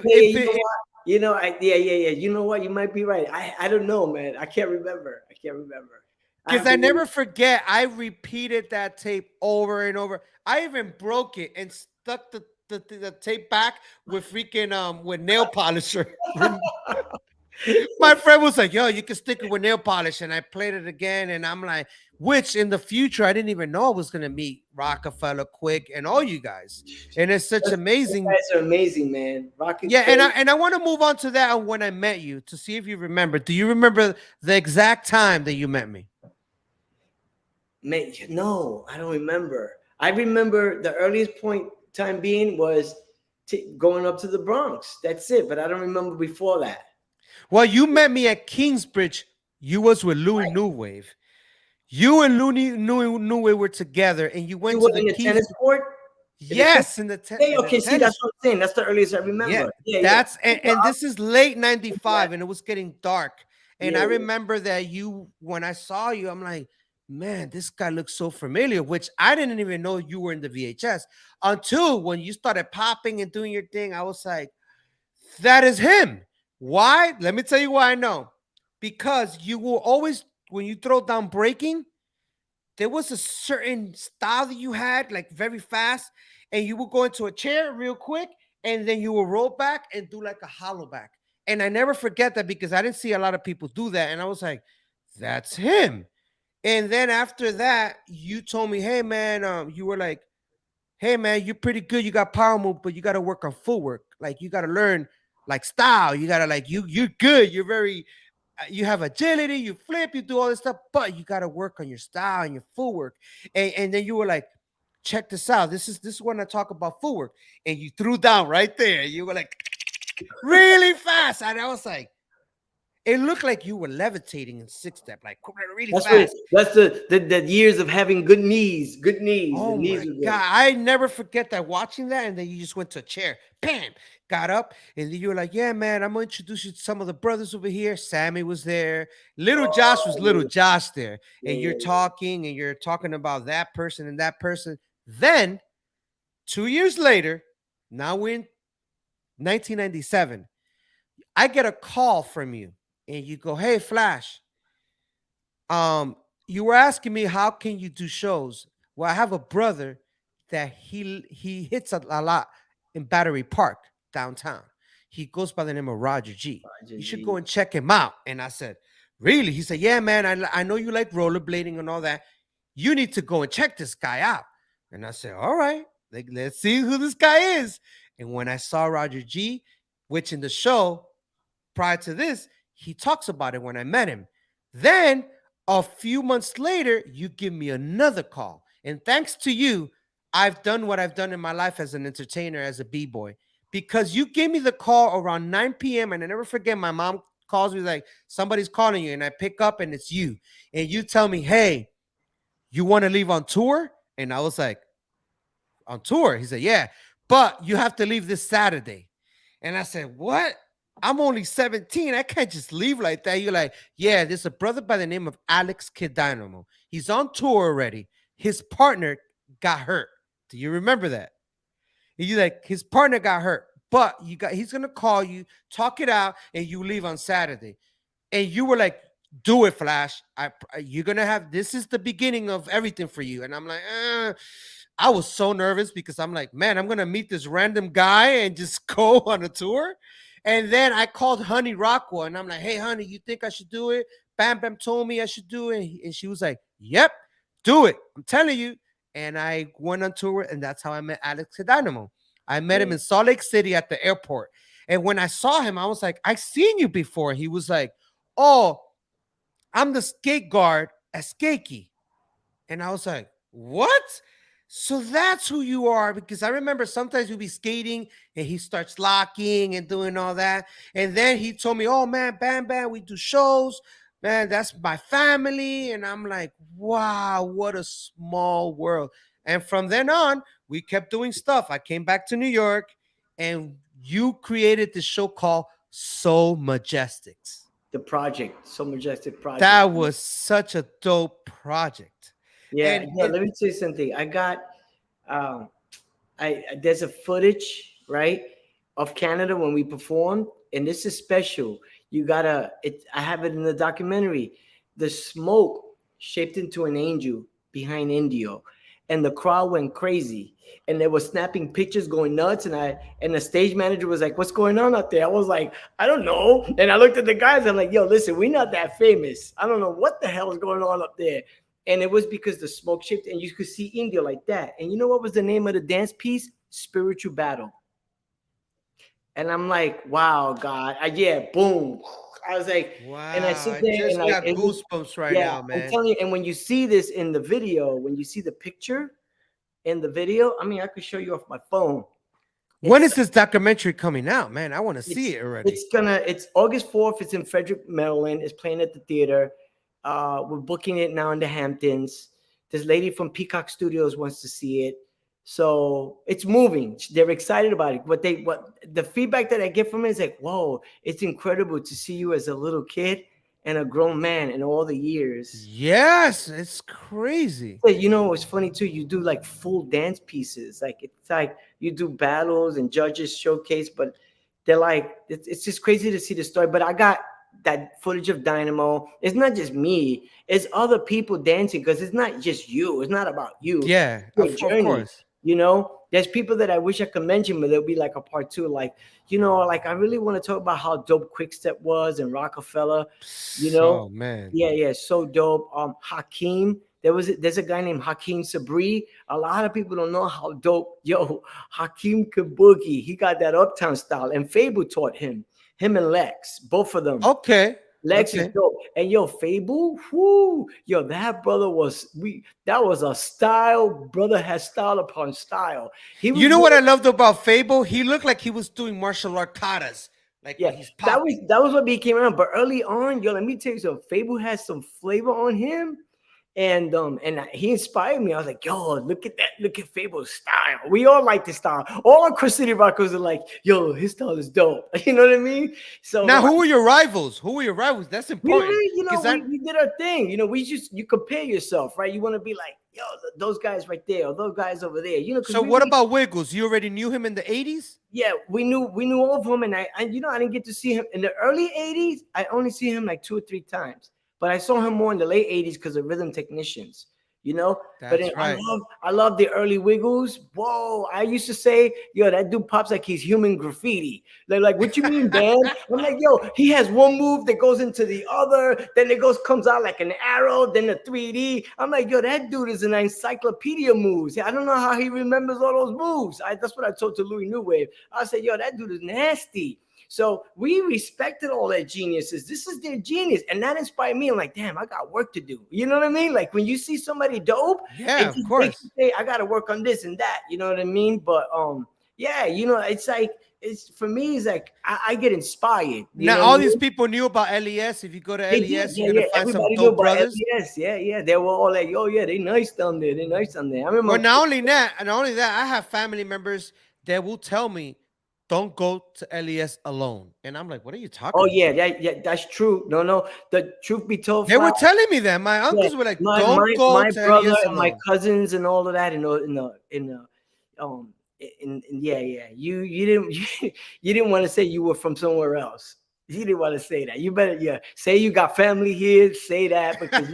you know, yeah. You know what? You might be right. I don't know, man. I can't remember. Because I never forget, I repeated that tape over and over. I even broke it and stuck the tape back with freaking with nail polisher. My friend was like, yo, you can stick it with nail polish. And I played it again. And I'm like, which in the future, I didn't even know I was going to meet Rockefeller, Quick, and all you guys. And it's such amazing. You guys are amazing, man. Yeah, and I want to move on to that, when I met you, to see if you remember. Do you remember the exact time that you met me? Man, no, I don't remember. I remember the earliest point time being was going up to the Bronx. That's it. But I don't remember before that. Well, you met me at Kingsbridge. You was with Louis New Wave. You and Louis New Wave were together, and you went to the tennis court. Yes, in the tennis. Okay, see, that's what I'm saying. That's the earliest I remember. Yeah, that's and this is late 95, and it was getting dark. And I remember that when I saw you, I'm like, man, this guy looks so familiar, which I didn't even know you were in the VHS until when you started popping and doing your thing. I was like, that is him. Why? Let me tell you why I know. Because you will always, when you throw down breaking, there was a certain style that you had, like very fast, and you would go into a chair real quick, and then you will roll back and do like a hollow back. And I never forget that, because I didn't see a lot of people do that. And I was like, that's him. And then after that, you told me, hey, man, you were like, hey, man, you're pretty good. You got power move, but you got to work on footwork. Like, you got to learn like style. You got to like, you're good. You're very, you have agility, you flip, you do all this stuff, but you got to work on your style and your footwork. And then you were like, check this out. This is when I talk about footwork. And you threw down right there. You were like, really fast. And I was like, it looked like you were levitating in six step, like really fast. That's the years of having good knees. Oh my God. I never forget that, watching that. And then you just went to a chair, bam, got up. And then you were like, yeah, man, I'm going to introduce you to some of the brothers over here. Sammy was there. Little Josh was little Josh there. And you're talking, and you're talking about that person and that person. Then 2 years later, now we're in 1997, I get a call from you. And you go, hey, Flash, you were asking me, how can you do shows? Well, I have a brother that he hits a lot in Battery Park downtown. He goes by the name of Roger G. You should go and check him out. And I said, really? He said, yeah, man, I know you like rollerblading and all that. You need to go and check this guy out. And I said, all right, let's see who this guy is. And when I saw Roger G, which in the show prior to this, he talks about it when I met him. Then a few months later, you give me another call. And thanks to you, I've done what I've done in my life as an entertainer, as a b-boy, because you gave me the call around 9 p.m. And I never forget, my mom calls me like, somebody's calling you. And I pick up, and it's you. And you tell me, hey, you want to leave on tour? And I was like, on tour. He said, yeah, but you have to leave this Saturday. And I said, what? I'm only 17. I can't just leave like that. You're like, yeah, there's a brother by the name of Alex Kid Dynamo. He's on tour already. His partner got hurt. Do you remember that? And you like, his partner got hurt, but he's gonna call you, talk it out, and you leave on Saturday. And you were like, do it, Flash. You're gonna have, this is the beginning of everything for you. And I'm like, I was so nervous because I'm like, man, I'm gonna meet this random guy and just go on a tour. And then I called Honey Rockwell and I'm like, hey, honey, you think I should do it? Bam Bam told me I should do it. And she was like, yep, do it. I'm telling you. And I went on tour, and that's how I met Alex Dynamo. I met him in Salt Lake City at the airport. And when I saw him, I was like, I've seen you before. He was like, oh, I'm the skate guard at Skakey. And I was like, what? So that's who you are, because I remember sometimes we'd be skating and he starts locking and doing all that. And then he told me, oh man, Bam Bam, we do shows. Man, that's my family. And I'm like, wow, what a small world. And from then on, we kept doing stuff. I came back to New York and you created this show called So Majestics. The project, So Majestic project. That was such a dope project. Yeah, let me tell you something. I got, there's a footage, right, of Canada when we performed, and this is special. I have it in the documentary. The smoke shaped into an angel behind Indio, and the crowd went crazy, and they were snapping pictures, going nuts. And the stage manager was like, "What's going on out there?" I was like, "I don't know." And I looked at the guys. I'm like, "Yo, listen, we're not that famous. I don't know what the hell is going on up there." And it was because the smoke shifted and you could see India like that. And you know what was the name of the dance piece? Spiritual Battle. And I'm like, wow, God. Boom. I was like, wow. And I sit there I just and got goosebumps right now, man. I'm telling you, and when you see this in the video, when you see the picture in the video, I mean, I could show you off my phone. When is this documentary coming out, man? I want to see it already. It's August 4th. It's in Frederick, Maryland. It's playing at the theater. We're booking it now in the Hamptons. This lady from Peacock Studios wants to see it. So it's moving. They're excited about it. What the feedback that I get from it is like, whoa, it's incredible to see you as a little kid and a grown man in all the years. Yes, it's crazy. You know, it's funny too. You do like full dance pieces. Like it's like you do battles and judges showcase, but they're like, it's just crazy to see the story. But I got that footage of Dynamo. It's not just me, it's other people dancing, because it's not just you. It's not about you. Yeah, of course. You know, there's people that I wish I could mention, but there'll be like a part two. Like, you know, like I really want to talk about how dope Quickstep was and Rockefeller. You know, oh man, yeah, so dope. Hakeem. There's a guy named Hakeem Sabri. A lot of people don't know how dope. Yo, Hakeem could boogie. He got that Uptown style, and Fable taught him and Lex, both of them. Okay. Lex is dope. And yo, Fable, whoo, yo, that brother that was a style. Brother has style upon style. You know what I loved about Fable? He looked like he was doing martial art katas. Like, yeah, he's popping. That was what became around. But early on, yo, let me tell you something. Fable has some flavor on him. And he inspired me. I was like, yo, look at that. Look at Fable's style. We all like this style. All our Chris City rockers are like, yo, his style is dope. You know what I mean? So now, who were your rivals? That's important. You know, we did our thing. You know, you compare yourself, right? You want to be like, yo, those guys right there, or those guys over there. You know. So what about Wiggles? You already knew him in the 80s? Yeah, we knew all of them. And I didn't get to see him in the early 80s. I only see him like 2 or 3 times. But I saw him more in the late 80s because of Rhythm Technicians, you know? That's right. I love the early Wiggles. Whoa, I used to say, yo, that dude pops like he's human graffiti. They're like, what you mean, man? I'm like, yo, he has one move that goes into the other, then it comes out like an arrow, then a 3D. I'm like, yo, that dude is an encyclopedia moves. I don't know how he remembers all those moves. That's what I told to Louis New Wave. I said, yo, that dude is nasty. So we respected all their geniuses. This is their genius. And that inspired me. I'm like, damn, I got work to do. You know what I mean? Like when you see somebody dope, yeah, of course. Say, I got to work on this and that. You know what I mean? But yeah, you know, it's like it's for me. It's like I get inspired. You Now know what all I these mean? people knew about LES. If you go to They did, LES, yeah, you're yeah. gonna find some Everybody knew dope about brothers. LES, yeah, yeah. They were all like, "Oh yeah, they nice down there. They nice down there." I Well, remember. not only that, I have family members that will tell me, "Don't go to LES alone," and I'm like, "What are you Oh talking yeah, about?" yeah, that's true. No, no. The truth be told, They Fly. were telling me that. My Yeah, uncles were like, my "Don't my go my to brother LES and my alone." cousins and all of that um yeah, yeah. You didn't you didn't want to say you were from somewhere else. You didn't want to say that. You better, yeah, say you got family here. Say that because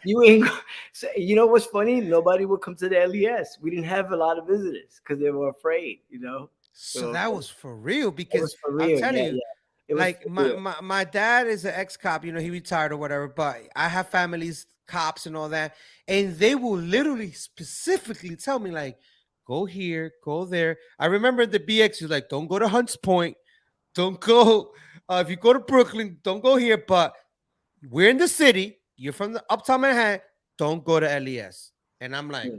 you ain't. So, you know what's funny? Nobody would come to the LES. We didn't have a lot of visitors because they were afraid. You know, So so that was for real it because was for I'm real. telling Yeah, you, yeah. It was like for my, real. my my dad is an ex-cop, he retired or whatever, but I have families, cops and all that, and they will literally specifically tell me like, go here, go there. I remember the BX was like, don't go to Hunts Point, don't go if you go to Brooklyn, don't go here, but we're in the city, you're from the uptown Manhattan, don't go to LES. And I'm like,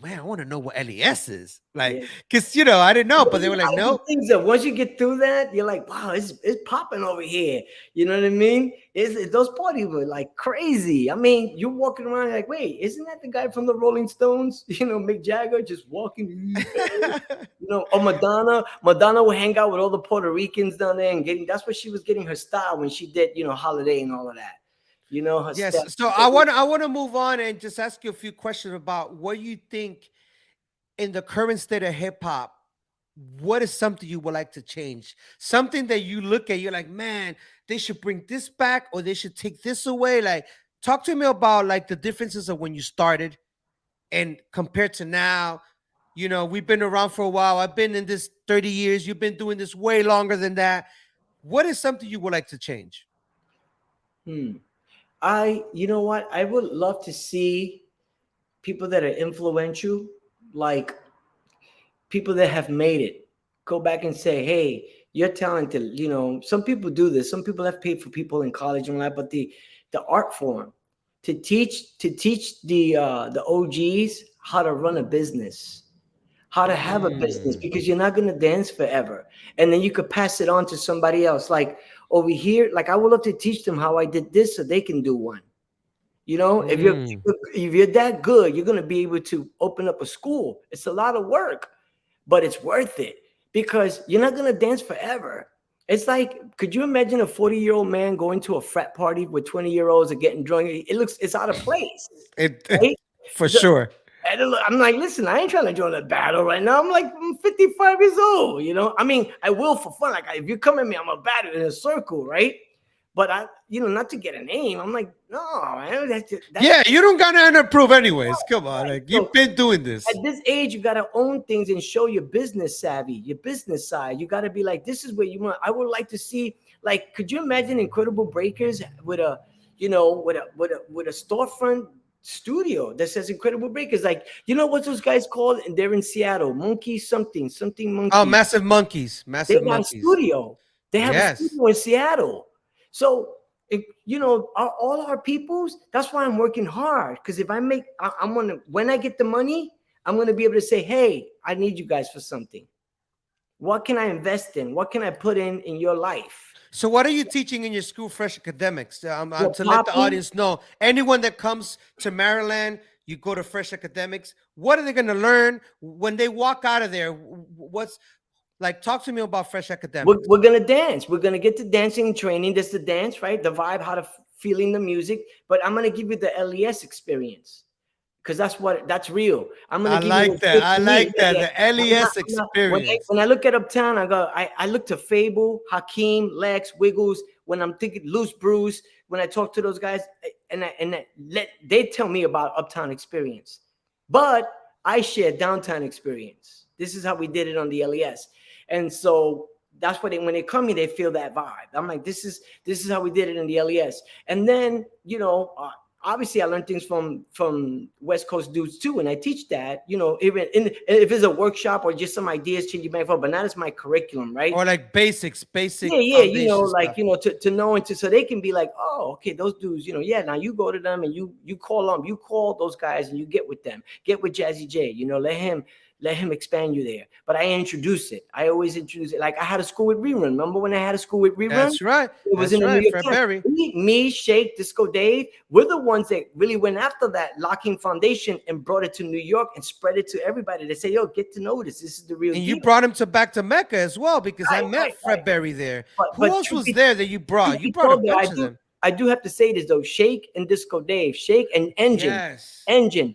man, I want to know what LES is. Like, Yeah. because, I didn't know, but they were like, I do no. things that once you get through that, you're like, wow, it's popping over here. You know what I mean? Those parties were like crazy. I mean, you're walking around like, wait, isn't that the guy from the Rolling Stones? Mick Jagger just walking. Or Madonna. Madonna would hang out with all the Puerto Ricans down there and that's where she was getting her style when she did, Holiday and all of that. Her Yes. step. So I want to move on and just ask you a few questions about what you think in the current state of hip hop. What is something you would like to change? Something that you look at, you're like, man, they should bring this back or they should take this away. Like, talk to me about like the differences of when you started and compared to now. We've been around for a while. I've been in this 30 years. You've been doing this way longer than that. What is something you would like to change? You know what? I would love to see people that are influential, like people that have made it, go back and say, hey, you're talented. Some people do this. Some people have paid for people in college and that, but the art form to teach the OGs how to run a business, how to have a business, because you're not going to dance forever. And then you could pass it on to somebody else. Like over here, like I would love to teach them how I did this so they can do one. If you're that good, you're going to be able to open up a school. It's a lot of work, but it's worth it because you're not going to dance forever. It's like, could you imagine a 40-year-old man going to a frat party with 20-year-olds and getting drunk? It's out of place. Right? For sure. I'm like, listen, I ain't trying to join a battle right now. I'm 55 years old. I mean, I will for fun. Like, if you come at me, I'm a battle in a circle, right? But not to get a name. I'm like, no, man. Yeah, you don't gotta prove anyways. Come on, like you've been doing this. At this age, you gotta own things and show your business savvy, your business side. You gotta be like, this is where you want. I would like to see, like, could you imagine Incredible Breakers with a storefront studio that says Incredible Breakers? Like, what's those guys called? And they're in Seattle. Monkey something Monkey. Oh, Massive Monkeys. They got a studio. They have a studio in Seattle. So, all our peoples, that's why I'm working hard. Because if when I get the money, I'm going to be able to say, hey, I need you guys for something. What can I invest in? What can I put in your life? So what are you teaching in your school, Fresh Academics? To let the Poppy. audience know, anyone that comes to Maryland, you go to Fresh Academics, what are they going to learn when they walk out of there? Talk to me about Fresh Academics. We're going to dance. We're going to get to dancing and training. There's the dance, right? The vibe, how to feeling the music. But I'm going to give you the LES experience because that's real. I'm going to give you that. I like that. The LES experience. When I look at Uptown, I look to Fable, Hakeem, Lex, Wiggles. When I'm thinking Loose Bruce, when I talk to those guys they tell me about Uptown experience. But I share downtown experience. This is how we did it on the LES. And so that's what when they come here, they feel that vibe. I'm like, this is how we did it in the LES. And then, obviously I learned things from West Coast dudes too. And I teach that, even if it's a workshop or just some ideas changing back forth, but not as my curriculum, right? Or like basic. Yeah, to know and so they can be like, oh, okay, those dudes, now you go to them and you call those guys and you get with them, get with Jazzy J, let him let him expand you there. But I introduce it. I always introduce it. Like I had a school with Rerun. Remember when I had a school with Rerun? That's right. It was That's in the New right. York Fred Times. Berry. Me, Shake, Disco Dave, we're the ones that really went after that Locking Foundation and brought it to New York and spread it to everybody. They say, yo, get to know this. This is the real And deal. you brought him to back to Mecca as well, because I Right, met right, Fred right. Berry there. But Who else was there that you brought? You brought a bunch of them. I do have to say this though. Shake and Disco Dave, Shake and Engine. Yes. Engine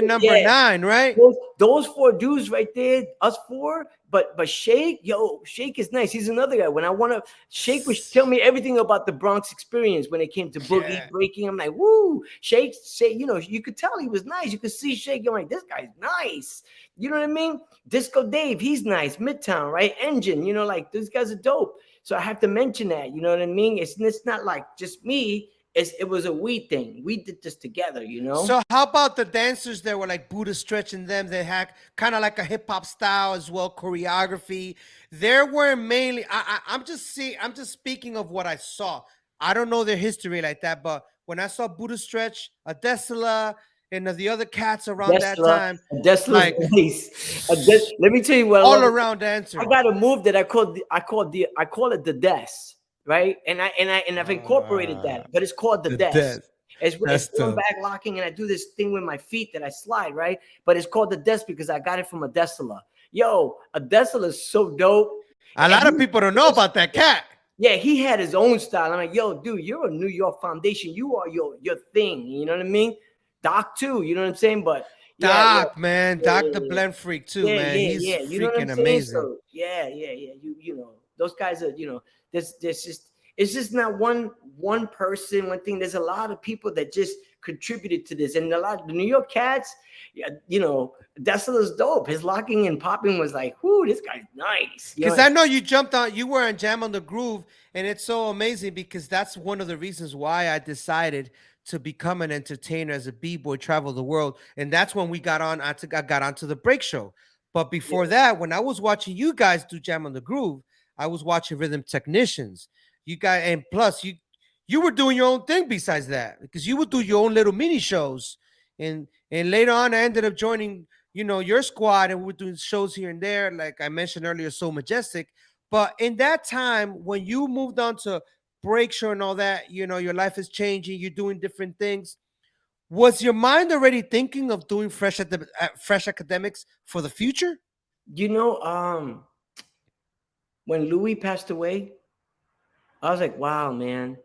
Number 9, right? Those 4 dudes right there, us 4. But Shake, Shake is nice. He's another guy. When I want to, Shake would tell me everything about the Bronx experience when it came to boogie breaking. I'm like, woo, Shake, you could tell he was nice. You could see Shake. You're like, this guy's nice. You know what I mean? Disco Dave, he's nice. Midtown, right? Engine, like these guys are dope. So I have to mention that. You know what I mean? It's not like just me. It was a we thing. We did this together, So how about the dancers that were like Buddha Stretch and them? They had kind of like a hip hop style as well, choreography. There were mainly. I'm just speaking of what I saw. I don't know their history like that, but when I saw Buddha Stretch, Adesla, and the other cats around that time, like nice. Let me tell you what. All around dancer. I got a move that I call it the desk. Right, and I've incorporated that, but it's called the desk. It's going back locking, and I do this thing with my feet that I slide, right? But it's called the desk because I got it from Adesla. Yo, Adesla is so dope. A lot of people don't know about that cat. Yeah, he had his own style. I'm like, yo, dude, you're a New York foundation. You are your thing. You know what I mean? Doc too. You know what I'm saying? But Doc, man, Doc the blend freak too, man. He's you know freaking amazing. So, yeah. You know, those guys are, there's just it's just not one person, one thing. There's a lot of people that just contributed to this, and the New York cats, Desla's dope. His locking and popping was like, whoo, this guy's nice. Because I know you jumped on, you were on Jam on the Groove, and it's so amazing because that's one of the reasons why I decided to become an entertainer as a b-boy, travel the world, and that's when we got on. I got onto the break show, but before that, when I was watching you guys do Jam on the Groove, I was watching Rhythm Technicians. You guys, and plus you were doing your own thing besides that, because you would do your own little mini shows, and later on I ended up joining your squad, and we were doing shows here and there, like I mentioned earlier, So Majestic. But in that time when you moved on to break show and all that, your life is changing, you're doing different things. Was your mind already thinking of doing fresh academics for the future? When Louis passed away, I was like, wow, man.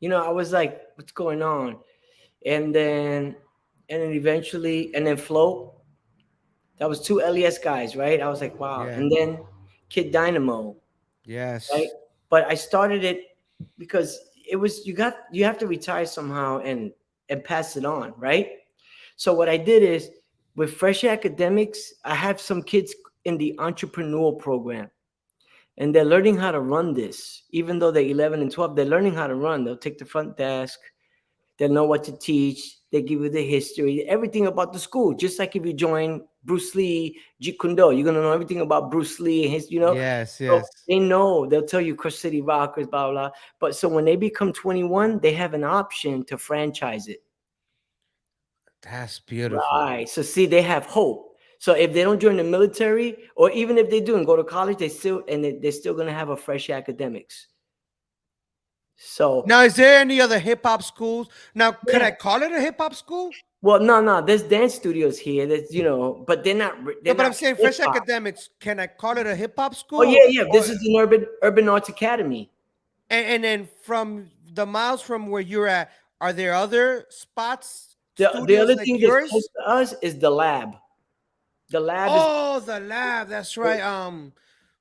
I was like, what's going on? And then eventually, and then Flo, that was 2 LES guys, right? I was like, wow. Yeah. And then Kid Dynamo. Yes. Right. But I started it because it was, you have to retire somehow and pass it on, right? So what I did is, with Fresh Academics, I have some kids in the entrepreneurial program. And they're learning how to run this. Even though they're 11 and 12, they're learning how to run. They'll take the front desk. They'll know what to teach. They give you the history, everything about the school. Just like if you join Bruce Lee, Jeet Kune Do, you're going to know everything about Bruce Lee and his, Yes. So they know. They'll tell you Crush City Rockers, blah, blah. But so when they become 21, they have an option to franchise it. That's beautiful. Right. So see, they have hope. So if they don't join the military, or even if they do and go to college, they're still going to have a Fresh Academics. So now, is there any other hip hop schools? Now, could I call it a hip hop school? Well, no. There's dance studios here. That's but they're not. But I'm saying Fresh Academics. Can I call it a hip hop school? Oh yeah. This is an urban arts academy. And then from the miles from where you're at, are there other spots? The other like thing that's close to us is the lab. The lab. The lab. That's right.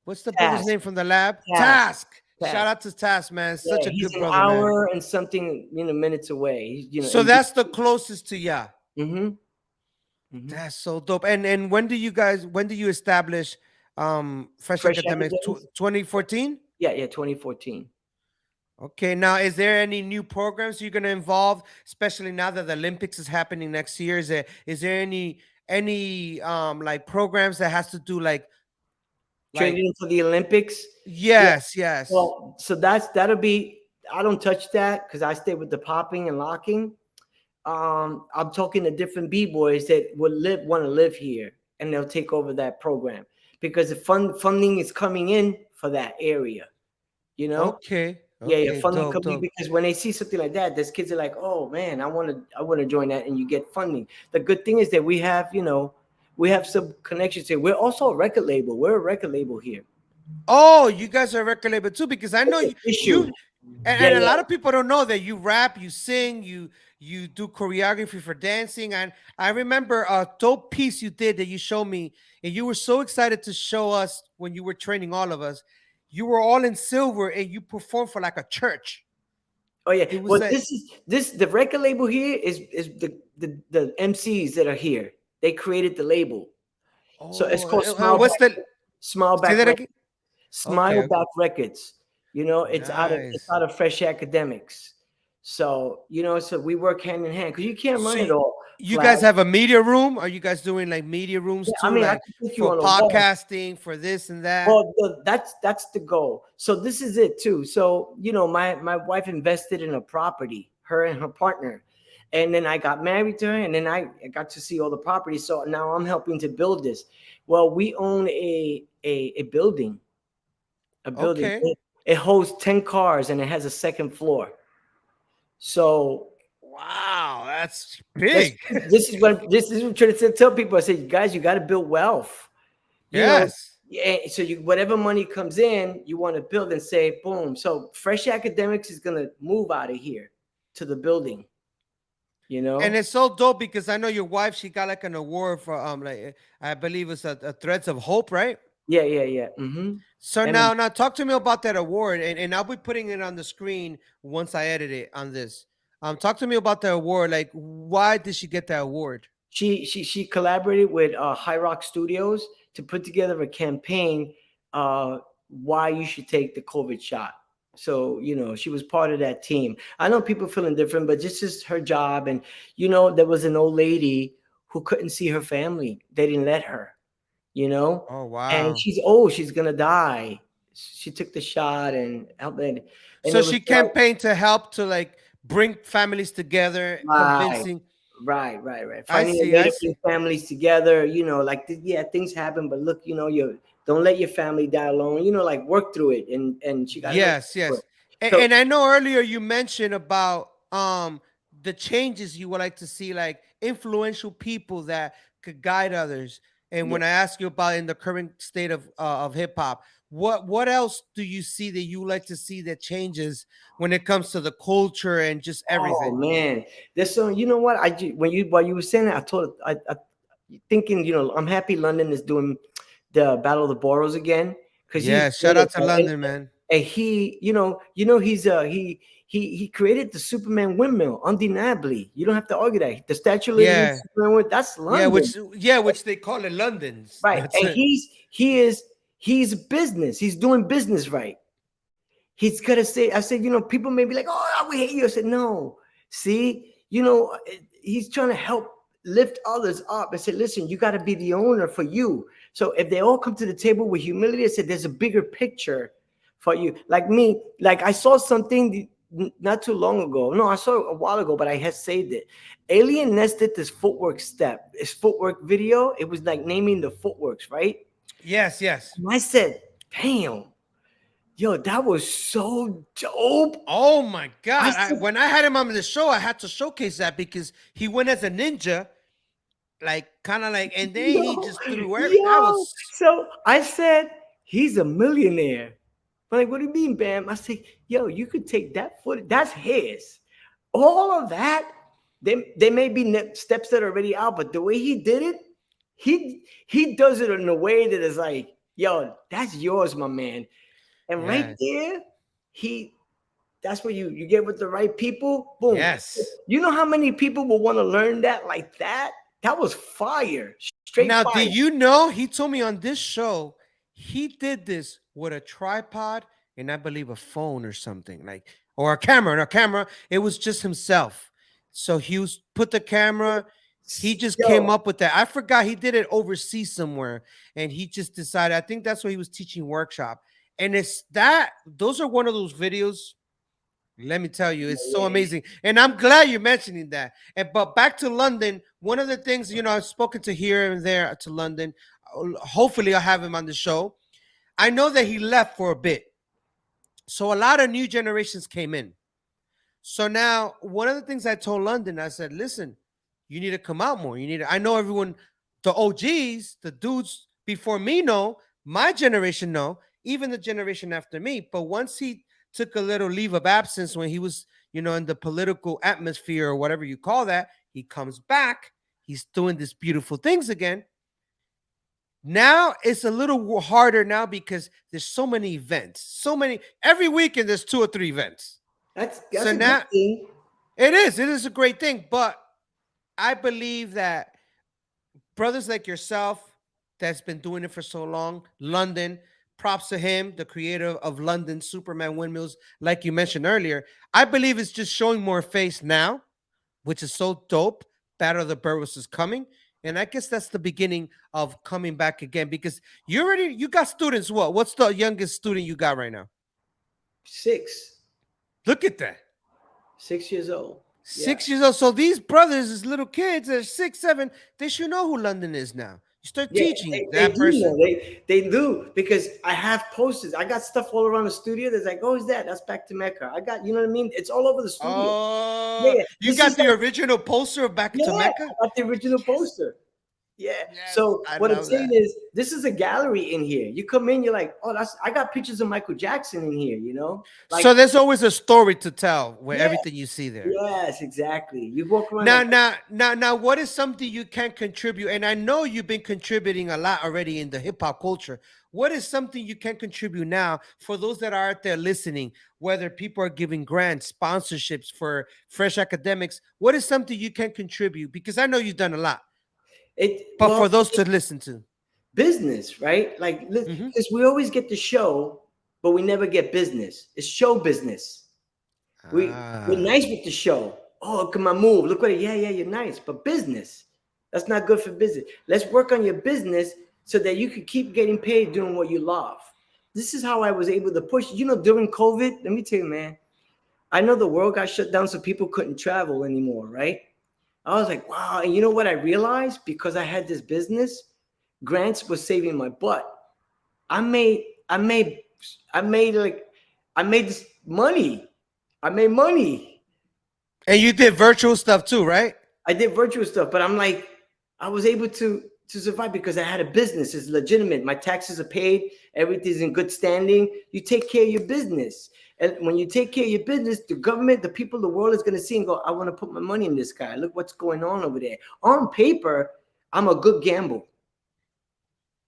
What's the brother's name from the lab? Task. Shout out to Task, man. Such a good brother, man. An hour and something, minutes away. So that's the closest to ya. Mm-hmm. That's so dope. And when do you establish Fresh Academics? 2014? Yeah, 2014. Okay, now is there any new programs you're gonna involve, especially now that the Olympics is happening next year? Is there any like programs that has to do like training for the Olympics? Yes. Well, so that'll be, I don't touch that because I stay with the popping and locking. I'm talking to different b-boys that want to live here. and they'll take over that program because the funding is coming in for that area. You know, Okay. yeah, Okay. funding Dope. coming Dope. because when they see something like that, there's kids are like, oh man, I want to join that, and you get funding. The good thing is that we have, we have some connections here. We're also a record label. We're a record label here. Oh, you guys are a record label too, because I know It's you issued. Yeah, and a yeah. lot of people don't know that you rap, you sing, you do choreography for dancing. And I remember a dope piece you did that you showed me, and you were so excited to show us when you were training all of us. You were all in silver and you performed for like a church. Oh yeah. It was Well, like, this the record label here is the MCs that are here. They created the label. So it's oh, called what's the say Smileback that Records. again? Okay, okay. Smileback Records. It's Nice. out of Fresh Academics. So so we work hand in hand because you can't So run it all. you Flat. guys have a media room? Are you guys doing like media rooms Yeah, I too, mean, I like can take you for on a walk. podcasting, for this and that? Well, that's the goal. So this is it too. So my wife invested in a property, her and her partner, and then I got married to her, and then I got to see all the properties. So now I'm helping to build this. Well, we own a building, a building. Okay. It holds 10 cars, and it has a second floor. So Wow, that's that's big. this is what I'm trying to tell people. I say, guys, you got to build wealth. You know, Yes. yeah. So whatever money comes in, you want to build and say, boom. So Fresh Academics is gonna move out of here to the building. And it's so dope because I know your wife, she got like an award for like I believe it's a Threads of Hope, right? Yeah, yeah, yeah. Mm-hmm. So And now talk to me about that award, and I'll be putting it on the screen once I edit it on this. Talk to me about the award. Like, why did she get that award? she collaborated with High Rock Studios to put together a campaign why you should take the COVID shot. So she was part of that team. I know people feeling different, but this is her job. And there was an old lady who couldn't see her family. They didn't let her. Oh And wow. she's old. She's gonna die. She took the shot and helped, and So it was she campaigned to help to like bring families together, right. convincing. Right. I Finding a see, way I to bring see. families together, like yeah, things happen, but look, you don't let your family die alone. Like work through it, and she got her. Yes, yes. So And I know earlier you mentioned about the changes you would like to see, like influential people that could guide others. And yeah. when I ask you about in the current state of hip hop, what else do you see that you like to see that changes when it comes to the culture and just Oh everything? man, there's so you know what while you were saying that, I thinking I'm happy London is doing the Battle of the Boroughs again because he's Yeah, shout brilliant, out to right? London, man. And he, he's he created the Superman windmill undeniably. You don't have to argue that the Statue of Liberty, Yeah, Superman that's yeah, London, which they call it London's. right? That's And it. he's business. He's doing business right. He's gonna say, I said, people may be like, oh, we hate you. I said, no, see, he's trying to help lift others up and say, listen, you got to be the owner for you. So if they all come to the table with humility, I said, there's a bigger picture for you. Like me, like I saw something not too long ago. No, I saw it a while ago, but I had saved it. Alien nested this footwork video. It was like naming the footworks, right? Yes, yes. And I said, damn. Yo, that was so dope. Oh my I God. said, When I had him on the show, I had to showcase that because he went as a ninja, like kind of like, and then he yo, just threw every that yo. was So I said, he's a millionaire. I'm like, what do you mean, Bam? I said, yo, you could take that footage. That's his. All of that, they may be steps that are already out, but the way he did it, he does it in a way that is like, yo, that's yours, my man. And right yes. there, that's what you get with the right people. Boom. Yes. You know how many people will want to learn that like that? That was fire. Straight Now, fire. did you know he told me on this show he did this with a tripod and I believe a phone or something like or a camera and a camera. It was just himself. So he was put the camera. He just came Yo, up with that. I forgot he did it overseas somewhere, and he just decided. I think that's what he was teaching workshop. And it's that those are one of those videos Let me tell you, it's so amazing. And I'm glad you're mentioning that. But back to London, one of the things, I've spoken to here and there to London. Hopefully I'll have him on the show. I know that he left for a bit. So a lot of new generations came in. So now one of the things I told London, I said, listen, you need to come out more. I know everyone, the OGs, the dudes before me know, my generation know, even the generation after me. But once he took a little leave of absence when he was, in the political atmosphere or whatever you call that, he comes back. He's doing these beautiful things again. Now it's a little harder now because there's so many events, every weekend there's 2 or 3 events. That's so a now, good thing. It is a great thing, but I believe that brothers like yourself that's been doing it for so long, London, props to him, the creator of London Superman Windmills, like you mentioned earlier. I believe it's just showing more face now, which is so dope. Battle of the Bboys is coming. And I guess that's the beginning of coming back again, because you got students. What's the youngest student you got right now? 6. Look at that. 6 years old. 6 years old. So these brothers, these little kids, they're 6, 7. They should know who London is now. You start teaching that person. They do, because I have posters. I got stuff all around the studio that's like, oh, is that? That's Back to Mecca. I got, you know what I mean? It's all over the studio. Oh, you got the original poster of Back to Mecca? I got the original poster. Yeah. Yes, so what I'm saying is, this is a gallery in here. You come in, you're like, oh, I got pictures of Michael Jackson in here, Like, so there's always a story to tell with everything you see there. Yes, exactly. You walk around. Now, what is something you can contribute? And I know you've been contributing a lot already in the hip hop culture. What is something you can contribute now for those that are out there listening, whether people are giving grants, sponsorships for fresh academics? What is something you can contribute? Because I know you've done a lot. For those to listen to, business, right? Like, because we always get the show, but we never get business. It's show business. We're nice with the show. Oh, look at my move. Look at it. Yeah, you're nice. But business, that's not good for business. Let's work on your business so that you can keep getting paid doing what you love. This is how I was able to push. During COVID, let me tell you, man, I know the world got shut down so people couldn't travel anymore, right? I was like, wow. And you know what I realized? Because I had this business, grants was saving my butt. I made this money. I made money. And you did virtual stuff too, right? I did virtual stuff, but I'm like, I was able to survive because I had a business. It's legitimate. My taxes are paid. Everything's in good standing. You take care of your business. And when you take care of your business, the government, the people, the world is going to see and go, I want to put my money in this guy. Look what's going on over there. On paper, I'm a good gamble.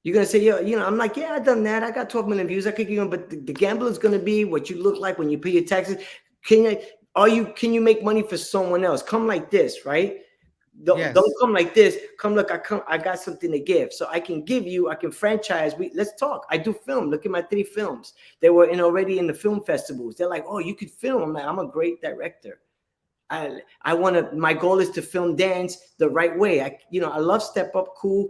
You're going to say, I'm like, yeah, I done that. I got 12 million views. I could, but the gamble is going to be what you look like when you pay your taxes. Can you make money for someone else? Come like this, right? Don't come like this. Come, look, I got something to give. So I can give you, I can franchise. Let's talk. I do film. Look at my 3 films. They were already in the film festivals. They're like, oh, you could film. I'm like, I'm a great director. My goal is to film dance the right way. I love Step Up Cool.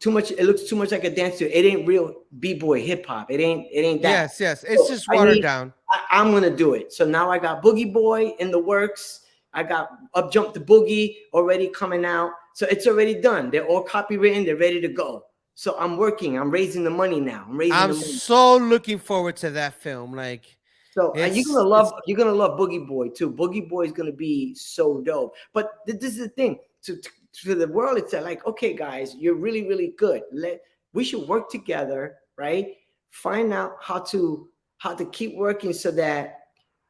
Too much. It looks too much like a dance studio. It ain't real B-boy hip hop. It ain't that. Yes. It's just watered down. I'm going to do it. So now I got Boogie Boy in the works. I got Up Jump the Boogie already coming out. So it's already done. They're all copywritten. They're ready to go. So I'm working. I'm raising the money now. I'm so looking forward to that film. So you're gonna love Boogie Boy too. Boogie Boy is gonna be so dope. But this is the thing. To the world, it's like, okay, guys, you're really, really good. We should work together, right? Find out how to keep working so that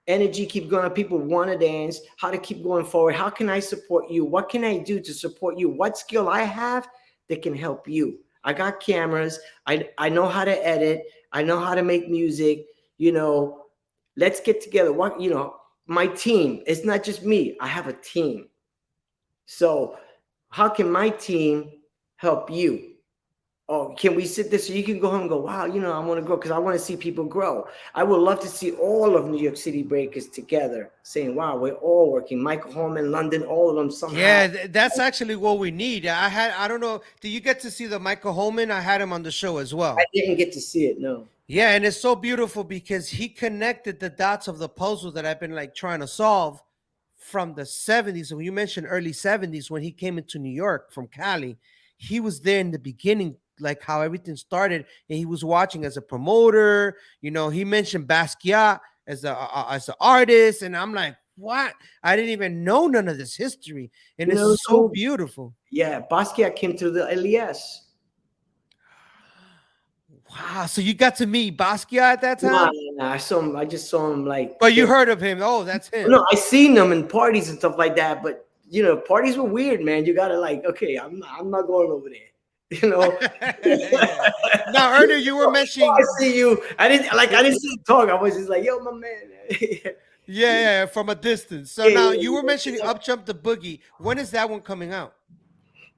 energy keep going. People want to dance. How to keep going forward. How can I support you? What can I do to support you? What skill I have that can help you? I got cameras. I know how to edit. I know how to make music. Let's get together. My team. It's not just me. I have a team. So how can my team help you? Oh, can we sit there so you can go home and go, wow, I want to grow, because I want to see people grow. I would love to see all of New York City breakers together saying, wow, we're all working. Michael Holman, London, all of them somehow. Yeah, that's actually what we need. I don't know. Did you get to see the Michael Holman? I had him on the show as well. I didn't get to see it, no. Yeah, and it's so beautiful because he connected the dots of the puzzle that I've been like trying to solve from the 70s. When you mentioned early 70s, when he came into New York from Cali, he was there in the beginning, like how everything started, and he was watching as a promoter. He mentioned Basquiat as an artist, and I'm like, what? I didn't even know none of this history, and You it's know, so so beautiful. yeah, Basquiat came through the LES. Wow. So you got to meet Basquiat at that Nah, time? nah, nah. I saw him. I just saw him like. But you heard of him. Oh, that's him. No, I seen them in parties and stuff like that. But parties were weird, man. You gotta like, okay, I'm not going over there. You know. Yeah. Now, earlier you were Before mentioning, I see you. I didn't see you talk. I was just like, yo, my man. yeah, from a distance. So Yeah, now yeah, you were mentioning yeah. Up Jump the Boogie. When is that one coming out?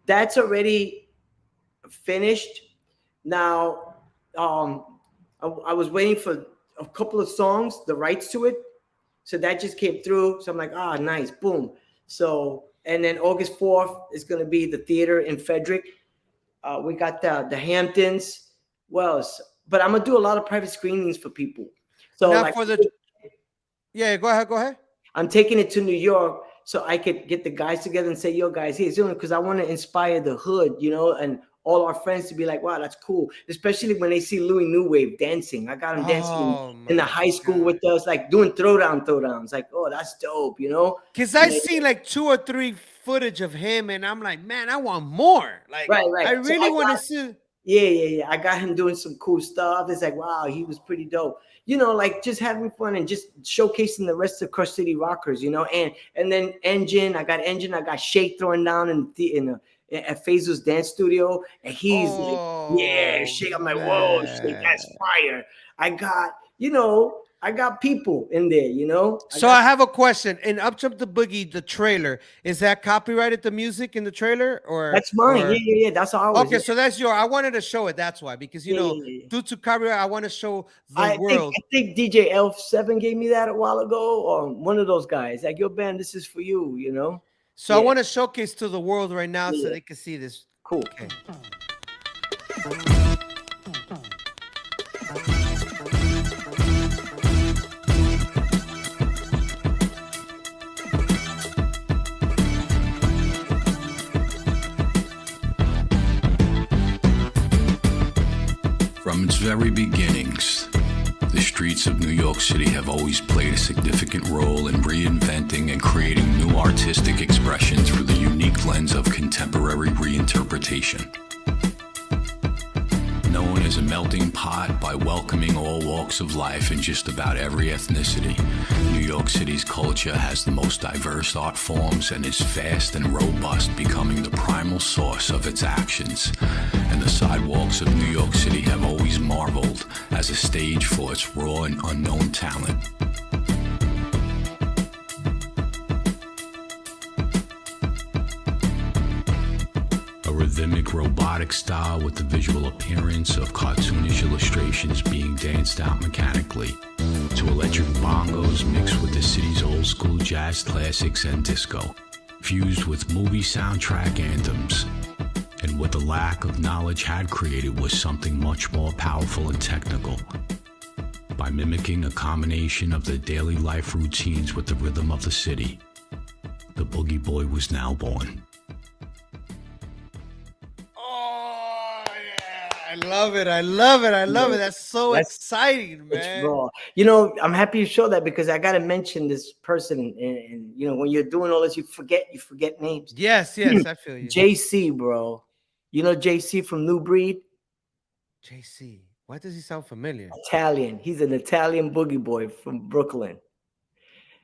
That's already finished. Now, I was waiting for a couple of songs, the rights to it. So that just came through. So I'm like, nice, boom. So, and then August 4th is going to be the theater in Frederick. We got the Hamptons. But I'm going to do a lot of private screenings for people. So Now like, for the, yeah, go ahead. I'm taking it to New York so I could get the guys together and say, yo, guys, here's doing it, because I want to inspire the hood, and all our friends to be like, wow, that's cool. Especially when they see Louis New Wave dancing. I got him dancing Oh in the my high school God. with us, like doing throwdowns. Like, oh, that's dope, Because I see like 2 or 3 footage of him, and I'm like, man, I want more. Like, Right. I So really want to see. yeah. I got him doing some cool stuff. It's like, wow, he was pretty dope. Like just having fun and just showcasing the rest of Crush City Rockers, and then Engine. I got Shake throwing down at Fazel's dance studio, and he's like, yeah, Oh, Shake. I'm like, whoa, Shake, that's man. fire. I got people in there, So I have a question. In Up Jump the Boogie, the trailer, is that copyrighted, the music in the trailer, or That's mine. or Yeah. That's ours. okay, Yeah. so that's I wanted to show it. That's why, because Yeah. due to copyright, I want to show the I think world. I think DJ Elf7 gave me that a while ago, or one of those guys. Like, yo, band, this is for you. So I Yeah, want to showcase to the world right now so yeah, they can see this. cool. Okay. From its very beginnings, the streets of New York City have always played a significant role in reinventing and creating new artistic expression through the unique lens of contemporary reinterpretation. Known as a melting pot by welcoming all walks of life and just about every ethnicity, New York City's culture has the most diverse art forms and is vast and robust, becoming the primal source of its actions. And the sidewalks of New York City have always marveled as a stage for its raw and unknown talent. Rhythmic robotic style with the visual appearance of cartoonish illustrations being danced out mechanically, to electric bongos mixed with the city's old school jazz classics and disco, fused with movie soundtrack anthems. And what the lack of knowledge had created was something much more powerful and technical. By mimicking a combination of the daily life routines with the rhythm of the city, the Boogie Boy was now born. I love it. I love it. That's so exciting, It's man. raw. I'm happy you show that, because I gotta mention this person, and when you're doing all this, you forget names. Yes, I feel you. JC, bro. JC from New Breed? JC. Why does he sound familiar? Italian. He's an Italian boogie boy from Brooklyn.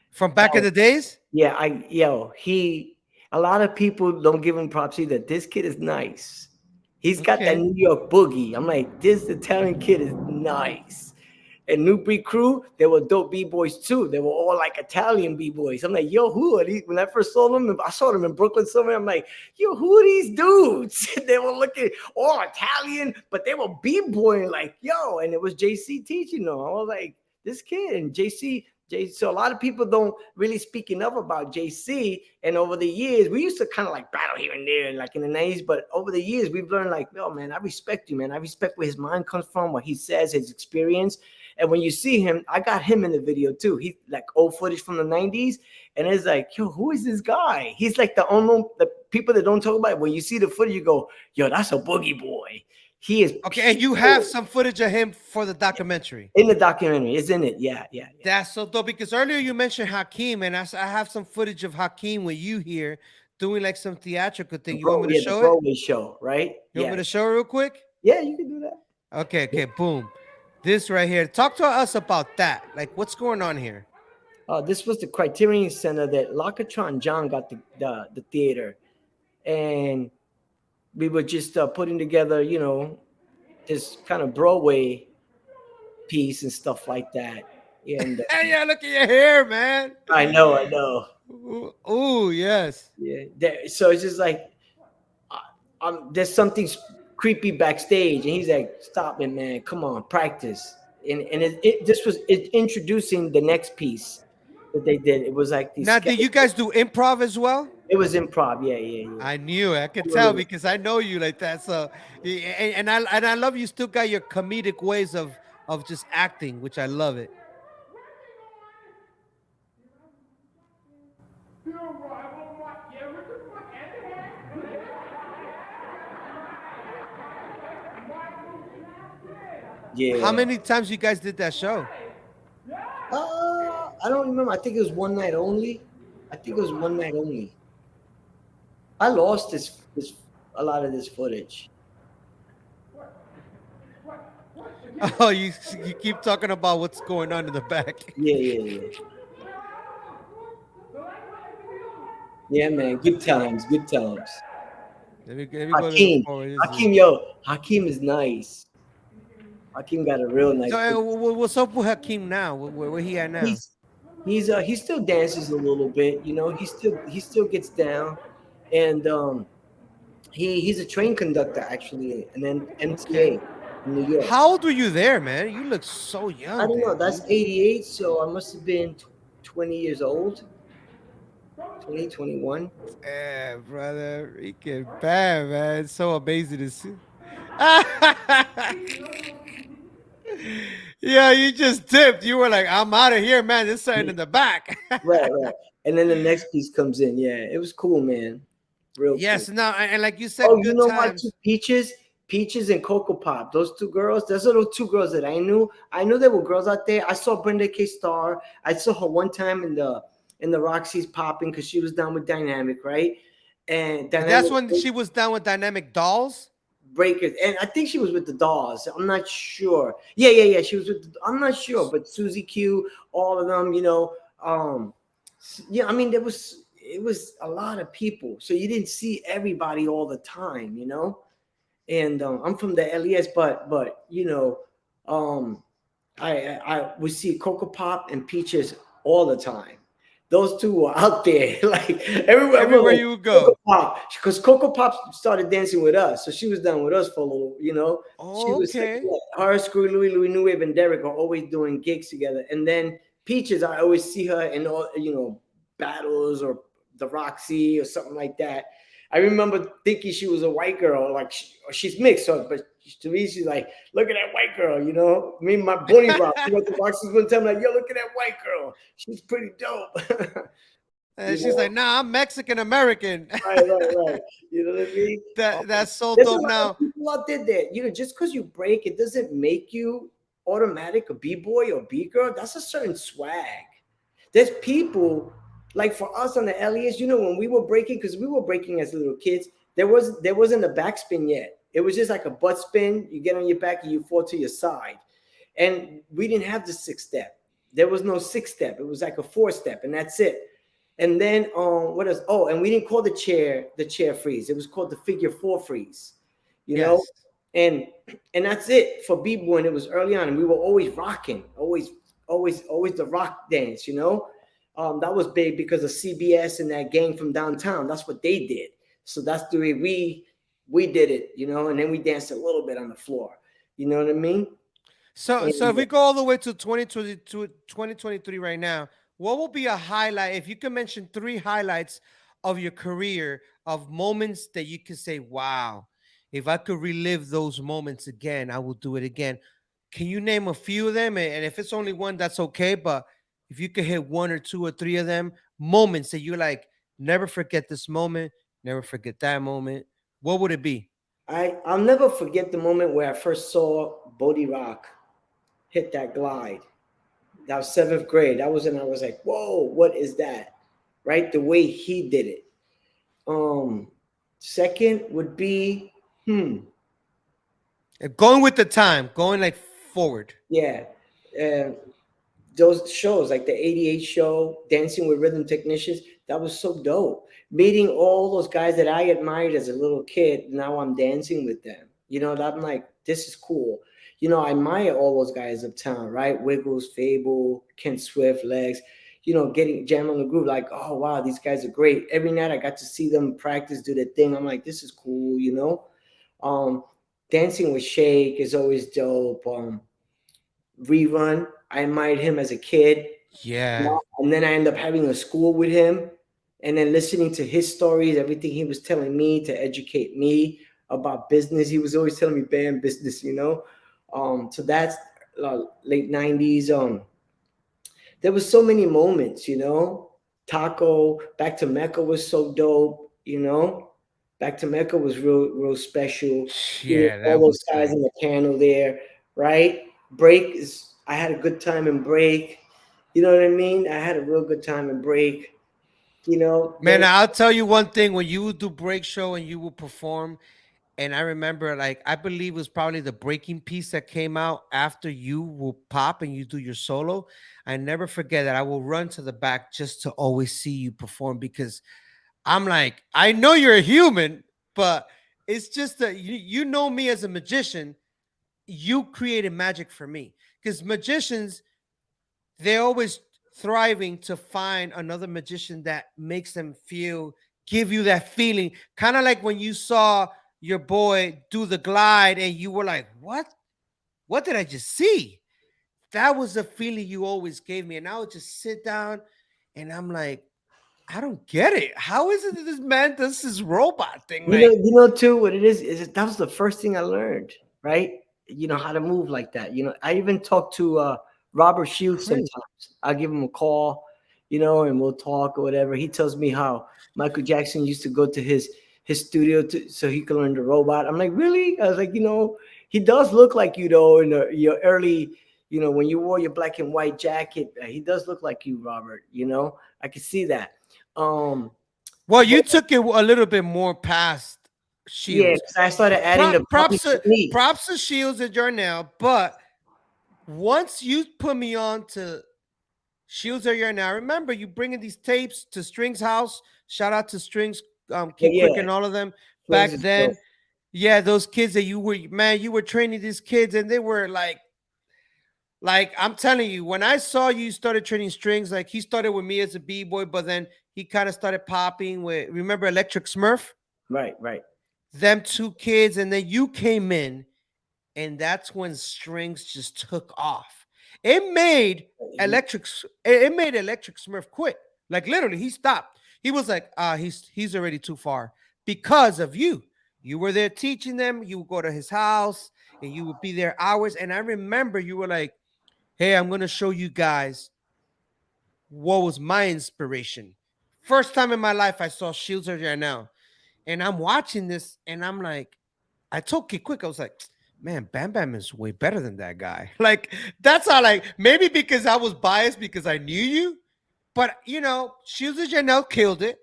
From back in the days? Yeah, a lot of people don't give him props either. This kid is nice. He's got that New York boogie. I'm like, this Italian kid is nice. And New Breed crew, they were dope B-boys too. They were all like Italian B-boys. I'm like, yo, who are these? When I first saw them, I saw them in Brooklyn somewhere. I'm like, yo, who are these dudes? They were looking all Italian, but they were B-boying like, yo. And it was JC teaching them. I was like, this kid. And JC So a lot of people don't really speak enough about JC. And over the years, we used to kind of like battle here and there, like in the 90s. But over the years, we've learned like, yo, man, I respect you, man. I respect where his mind comes from, what he says, his experience. And when you see him, I got him in the video too. He's like old footage from the 90s. And it's like, yo, who is this guy? He's like the people that don't talk about it. When you see the footage, you go, yo, that's a boogie boy. He is okay. And you have some footage of him for the documentary. In the documentary, it's in it. Yeah. That's so dope, because earlier you mentioned Hakeem, and I have some footage of Hakeem with you here doing like some theatrical thing. You want me to show the it? Broadway show, right? You want me to show it real quick? Yeah, you can do that. Okay, boom. This right here. Talk to us about that. Like, what's going on here? This was the Criterion Center that Locatron John got the theater, and we were just putting together, this kind of Broadway piece and stuff like that. And yeah, look at your hair, man. I know. Ooh, yes. Yeah. So it's just like, there's something creepy backstage, and he's like, "Stop it, man! Come on, practice." And this was introducing the next piece that they did. It was like these. Now, did you guys do improv as well? It was improv, yeah. I knew it. I could tell because I know you like that. So, and I love you. Still got your comedic ways of just acting, which I love it. Yeah. How many times you guys did that show? I don't remember. I think it was one night only. I lost a lot of this footage. Oh, you keep talking about what's going on in the back. Yeah. Yeah, man. Good times. Let me Hakeem. Hakeem is nice. Hakeem got a real nice. So, what's up with Hakeem now? Where he at now? He still dances a little bit, he still gets down, and he's a train conductor actually, and then Emcee in New York. How old were you there, man? You look so young. I don't know. That's 88, so I must have been 20 years old. 21. Yeah, brother, freaking bad, man. It's so amazing to see. Yeah, you just dipped. You were like, I'm out of here, man. There's something in the back. right. And then the next piece comes in. Yeah, it was cool, man. Real yes, cool. no, and like you said, you know what? Peaches and Cocoa Pop. Those two girls. Those are the two girls that I knew. I knew there were girls out there. I saw Brenda K. Starr. I saw her one time in the Roxy's popping because she was down with Dynamic, right? And that's when she was down with Dynamic Dolls. Breakers, and I think she was with the Dolls. I'm not sure. Yeah. She was with. I'm not sure, but Susie Q, all of them. Yeah. I mean, it was a lot of people, so you didn't see everybody all the time, And I'm from the LES, but I would see Cocoa Pop and Peaches all the time. Those two were out there, like everywhere you would go. Because Cocoa Pop started dancing with us, so she was down with us for a little, Oh, she was okay. like, her, Screwy Louie New Wave, and Derek are always doing gigs together. And then Peaches, I always see her in all, battles or the Roxy or something like that. I remember thinking she was a white girl, like she's mixed, but to me, she's like, look at that white girl, Me and my bunny rock. She went to Roxy's one time, like, yo, look at that white girl. She's pretty dope. And she's like, nah, I'm Mexican American. Right. You know what I mean? That's so There's dope now. People out there that, just because you break, it doesn't make you automatic a B-boy or B-girl. That's a certain swag. There's people, like for us on the LES, when we were breaking, because we were breaking as little kids, there wasn't a backspin yet. It was just like a butt spin. You get on your back and you fall to your side. And we didn't have the 6-step. There was no 6-step. It was like a 4-step, and that's it. And then what else? Oh, and we didn't call the chair freeze. It was called the figure 4 freeze. You know? And that's it for B-boy. And it was early on, and we were always rocking, always the rock dance, that was big because of CBS and that gang from downtown. That's what they did. So that's the way we did it, and then we danced a little bit on the floor. You know what I mean? So if And we go all the way to 2022, 2023 right now, what will be a highlight? If you can mention three highlights of your career, of moments that you can say, wow, if I could relive those moments again, I will do it again. Can you name a few of them? And if it's only one, that's okay. But if you could hit one or two or three of them, moments that you're like, never forget this moment, never forget that moment, what would it be? I'll never forget the moment where I first saw Bodie Rock hit that glide. That was seventh grade. That was when I was like, whoa, what is that? Right? The way he did it. Second would be, Going with the time, going like forward. yeah. Uh, those shows like the 88 show, Dancing with Rhythm Technicians, that was so dope. Meeting all those guys that I admired as a little kid, now I'm dancing with them. You know, I'm like, this is cool. You know, I admire all those guys uptown, right? Wiggles, Fable, Ken Swift, Legs, you know, getting jam on the groove, like, oh wow, these guys are great. Every night I got to see them practice, do their thing. I'm like, this is cool, you know. Dancing with Shake is always dope. Rerun, I admired him as a kid. Yeah. And then I end up having a school with him and then listening to his stories, everything he was telling me to educate me about business. He was always telling me band business, you know. So that's late 90s. There was so many moments, you know. Taco, Back to Mecca was so dope, you know. Back to Mecca was real special. Yeah, All that those was guys like, in the panel there, right? Break is I had a good time in Break. You know what I mean? I had a real good time in Break. You know, man, I'll tell you one thing. When you would do break show and you would perform, and I remember, like, I believe it was probably the breaking piece that came out after you will pop and you do your solo. I never forget that. I will run to the back just to always see you perform because I'm like, I know you're a human, but it's just that you know me as a magician. You created magic for me because magicians, they're always thriving to find another magician that makes them feel, give you that feeling. Kind of like when you saw your boy do the glide and you were like, what? What did I just see? That was the feeling you always gave me. And I would just sit down and I'm like, I don't get it. How is it that this man does this robot thing? Like, you know too what it is that was the first thing I learned, right? You know how to move like that. You know, I even talk to Robert Shields crazy. sometimes. I give him a call, you know, and we'll talk or whatever. He tells me how Michael Jackson used to go to his studio so he could learn the robot. I'm like, really? I was like, you know, he does look like you though in your early, you know, when you wore your black and white jacket, he does look like you, Robert. You know, I can see that. Well, you took it a little bit more past Yeah, Shields. because I started adding the puppy technique. Props to Shields and Jarnell, but once you put me on to Shields or Yarnell, remember you bringing these tapes to Strings House. Shout out to Strings, Kid Yeah, Quick, and all of them Strings back is then. dope. Yeah, those kids that you were training these kids, and they were like I'm telling you, when I saw you started training Strings, like he started with me as a b-boy, but then he kind of started popping with, remember Electric Smurf? Right. Them two kids, and then you came in, and that's when Strings just took off. It made Electric Smurf quit. Like literally, he stopped. He was like, he's already too far because of you. You were there teaching them. You would go to his house and you would be there hours. And I remember you were like, hey, I'm gonna show you guys what was my inspiration. First time in my life I saw Shields right now. And I'm watching this and I'm like, I told Kid Quick, I was like, man, Bam Bam is way better than that guy. Like, that's how, like, maybe because I was biased because I knew you, but you know, Shields and Janelle killed it.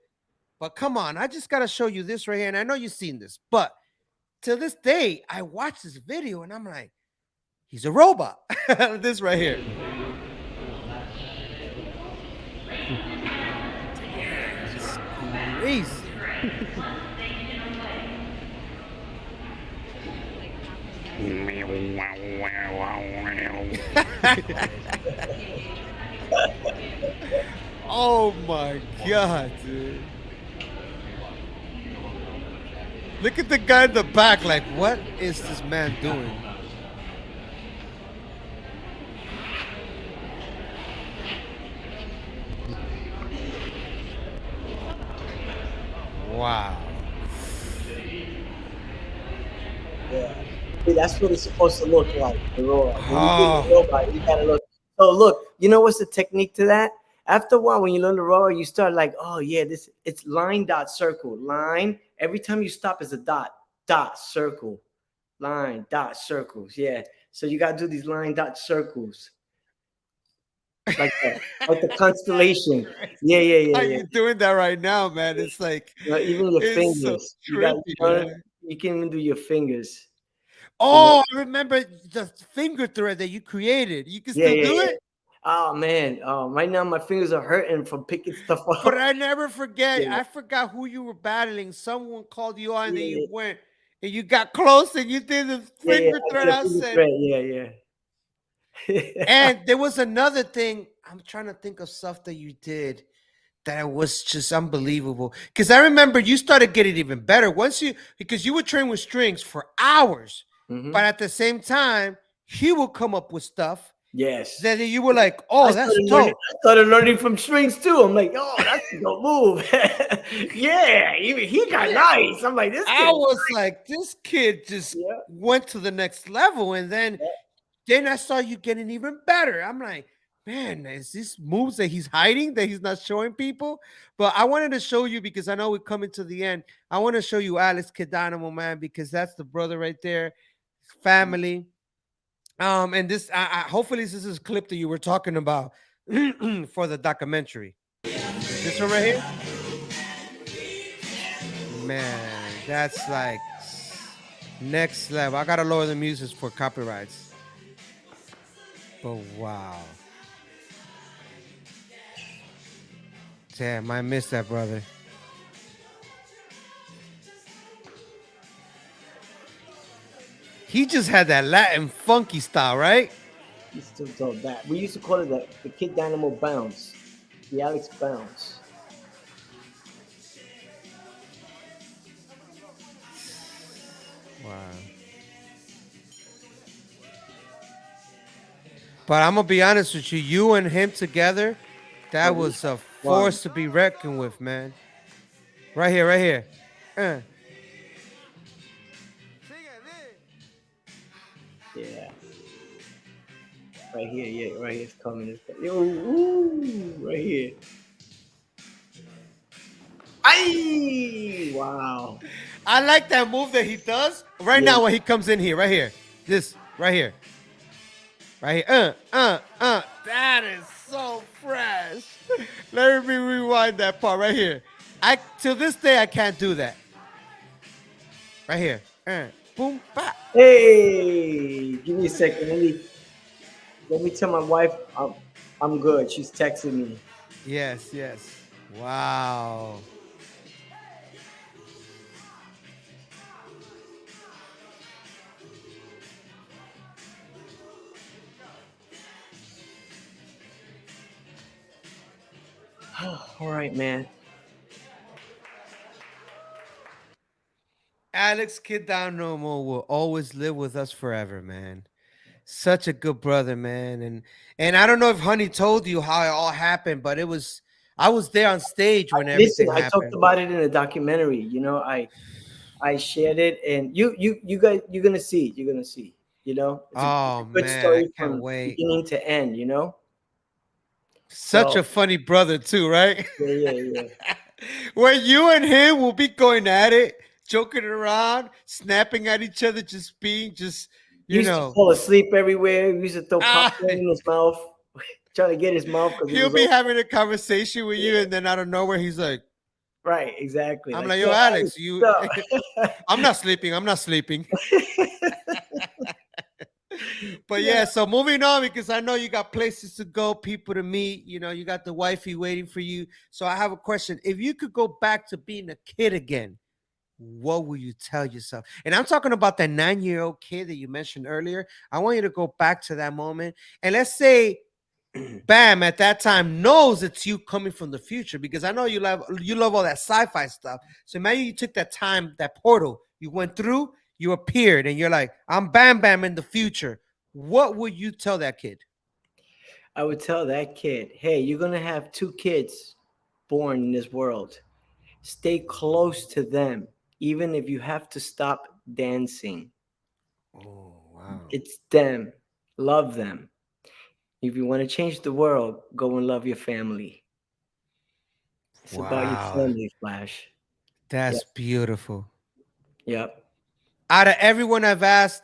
But come on, I just gotta show you this right here. And I know you've seen this, but till this day, I watch this video and I'm like, he's a robot. This right here. It's crazy. Oh my god, dude. Look at the guy in the back, like, what is this man doing? Wow. Yeah. See, that's what it's supposed to look like, the raw. When you do the Oh, robot, you gotta look. So look, you know what's the technique to that? After a while, when you learn the raw, you start like, oh yeah, this it's line dot circle. Line. Every time you stop is a dot, dot, circle. Line, dot, circles. Yeah. So you gotta do these line dot circles. Like the constellation. Yeah, yeah, how yeah, yeah. you doing that right now, man? It's like, You know, even your it's so fingers. You got trippy, you learn. man. You can even do your fingers. You know. Oh, I remember the finger thread that you created. You can Yeah, still yeah, do yeah. it? Oh man. Right now my fingers are hurting from picking stuff But up. I never forget. Yeah, I forgot who you were battling. Someone called you on, and then you yeah, went and you got close and you did the yeah, yeah. finger I thread. did a I finger said, thread. Yeah, yeah. and there was another thing. I'm trying to think of stuff that you did that was just unbelievable. Because I remember you started getting even better once because you would train with strings for hours, Hmm. but at the same time, he would come up with stuff Yes. that you were like, I oh, that's started learning. dope. I started learning from strings too. I'm like, oh, that's a dope move. Yeah, even he got Yeah. nice. I'm like, this I kid. was like, this kid just Yeah. went to the next level. And then I saw you getting even better. I'm like, man, is this moves that he's hiding that he's not showing people? But I wanted to show you because I know we're coming to the end. I want to show you Alex Kidonamo, man, because that's the brother right there, family. And this, hopefully, this is a clip that you were talking about for the documentary. This one right here, man, that's like next level. I gotta lower the music for copyrights. But wow. Damn, I missed that, brother. He just had that Latin funky style, right? He's still dope. That we used to call it the Kid Dynamo bounce, the Alex bounce. Wow. But I'm gonna be honest with you, you and him together, that was a Wow. force to be reckoned with, man. Right here, right here. Uh. Yeah. Right here, yeah, right here. It's coming. It's coming. Yo, ooh, right here. Ay! Wow. I like that move that he does right Yeah. now when he comes in here, right here. This, right here. Right here. That is so fresh. Let me rewind that part right here. Till this day I can't do that. Right here. Boom, bop. Hey, give me a second. Let me tell my wife I'm good. She's texting me. Yes, yes. Wow. All right, man. Alex Kidanomo will always live with us forever, man. Such a good brother, man. And I don't know if Honey told you how it all happened, but I was there on stage when Listen, everything I talked happened. about it in a documentary. You know, I shared it, and you guys, you're gonna see. You're gonna see. You know, it's a Oh good man, I story can't from wait. beginning to end. You know, Such so a funny brother too, right? yeah, yeah, yeah. Where you and him will be going at it, joking around, snapping at each other, just being just, He you used to know. fall asleep everywhere. He used to throw Ah, popcorn in his mouth, trying to get his mouth because it he'll was be open. having a conversation with you, Yeah, and then out of nowhere, he's like, right, exactly. I'm Like, like, yo, yo, Alex, Alex, you what's I'm not sleeping. I'm not sleeping. up? But Yeah. yeah, so moving on because I know you got places to go, people to meet. You know, you got the wifey waiting for you. So I have a question. If you could go back to being a kid again, what will you tell yourself? And I'm talking about that 9-year-old kid that you mentioned earlier. I want you to go back to that moment. And let's say Bam at that time knows it's you coming from the future because I know you love all that sci-fi stuff. So imagine you took that time, that portal, you went through, you appeared, and you're like, I'm Bam Bam in the future. What would you tell that kid? I would tell that kid, hey, you're gonna have two kids born in this world. Stay close to them, even if you have to stop dancing. Oh, wow. It's them. Love them. If you want to change the world, go and love your family. It's about your Wow. family, Flash. That's Yep. beautiful. Yep. Out of everyone I've asked,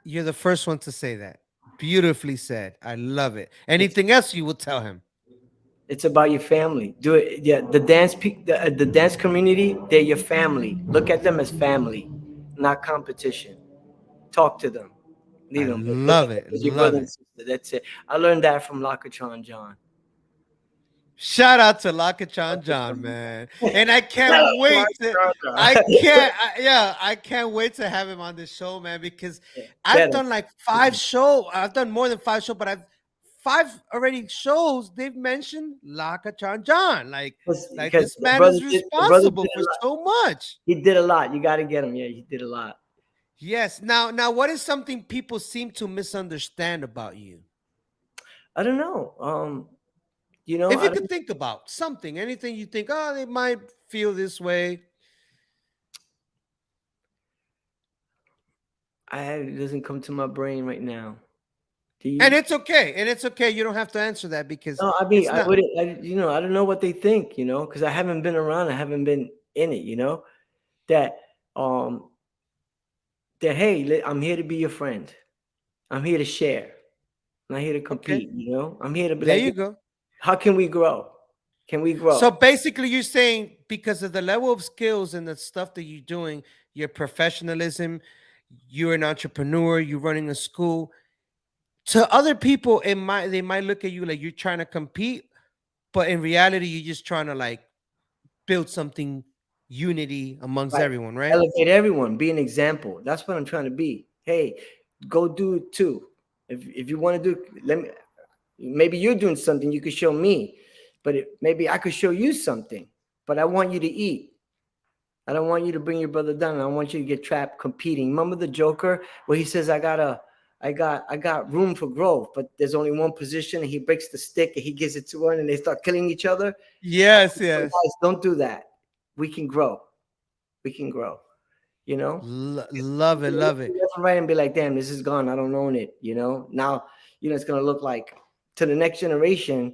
you're the first one to say that. Beautifully said. I love it. Anything else you will tell him? It's about your family. Do it. Yeah. The dance community, they're your family. Look at them as family, not competition. Talk to them. I Lead them. Look at love them it. as your brother Love and it. sister. That's it. I learned that from Lakachan John. Shout out to Lakachan John, man. And I can't wait to I can't wait to have him on the show, man, because I've Better. done like 5 shows. I've done more than 5 shows, but I've 5 shows they've mentioned Lakachan John. Like Because this man is responsible for so much. he did a lot. You got to get him. Yeah, he did a lot. Yes. Now what is something people seem to misunderstand about you? I don't know. You know, If you could think about something, anything you think, oh, they might feel this way. it doesn't come to my brain right now. Do you? And it's okay. And it's okay. You don't have to answer that because No, I mean, it's I not. wouldn't. I don't know what they think. Because I haven't been around. I haven't been in it. That that hey, I'm here to be your friend. I'm here to share. I'm not here to compete. I'm here to be There like, you go. how can we grow? Can we grow? So basically, you're saying because of the level of skills and the stuff that you're doing, your professionalism, you're an entrepreneur, you're running a school. To other people, they might look at you like you're trying to compete, but in reality, you're just trying to like build something unity amongst Right. everyone, right? Elevate everyone. Be an example. That's what I'm trying to be. Hey, go do it too. If you want to do, let me. Maybe you're doing something you could show me, but maybe I could show you something. But I want you to eat. I don't want you to bring your brother down. I don't want you to get trapped competing. Remember the Joker where he says, I got room for growth, but there's only one position, and he breaks the stick and he gives it to one, and they start killing each other. Yes. Guys, don't do that. We can grow. We can grow. Love it. Right, and be like, damn, this is gone. I don't own it. Now, it's gonna look like to the next generation,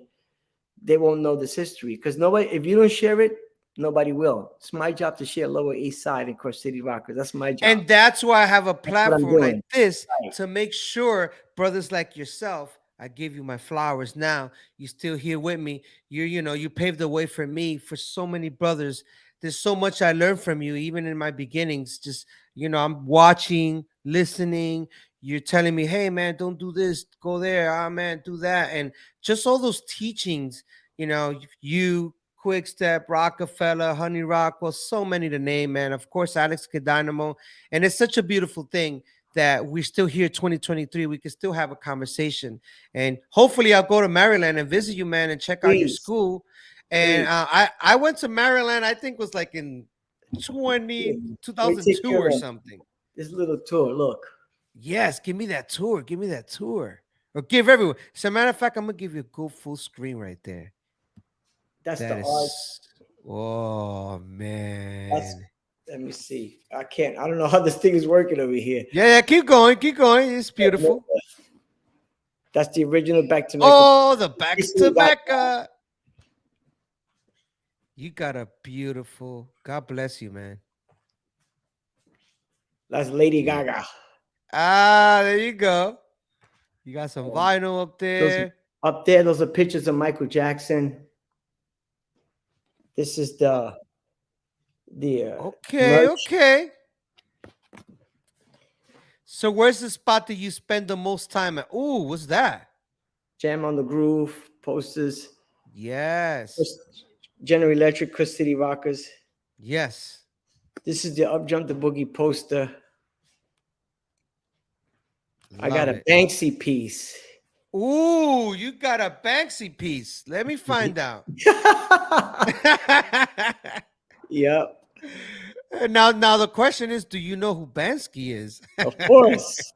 they won't know this history because nobody. If you don't share it, nobody will. It's my job to share Lower East Side and Crush City Rockers. That's my job. And that's why I have a platform like this Right. to make sure brothers like yourself, I give you my flowers now. You're still here with me. You paved the way for me, for so many brothers. There's so much I learned from you, even in my beginnings. Just, I'm watching, listening. You're telling me, hey, man, don't do this. Go there. Ah, man, do that. And just all those teachings, you, Quick Step, Rockefeller, Honey Rock, well, so many to name, man. Of course, Alex Dynamo. And it's such a beautiful thing that we're still here 2023. We can still have a conversation. And hopefully I'll go to Maryland and visit you, man, and check out your school. And I went to Maryland, I think was like in 2002 or something. This little tour, look. Yes, give me that tour. Give me that tour. Or give everyone. As a matter of fact, I'm going to give you a good full screen right there. That's the art. Oh, man. Let me see. I don't know how this thing is working over here. Yeah, keep going. It's beautiful. That's the original Back to Mecca. Oh, the Back to Mecca. You got a beautiful, God bless you, man. That's Lady Gaga. Ah, there you go. You got some vinyl up there. Those are pictures of Michael Jackson. This is the okay. So where's the spot that you spend the most time at? Ooh, what's that? Jam on the Groove posters. Yes. General Electric, Crush City Rockers. Yes. This is the Up Jump the Boogie poster. I got a Banksy piece. Ooh, you got a Banksy piece. Let me find out. Yep. Now the question is, do you know who Banksy is? Of course.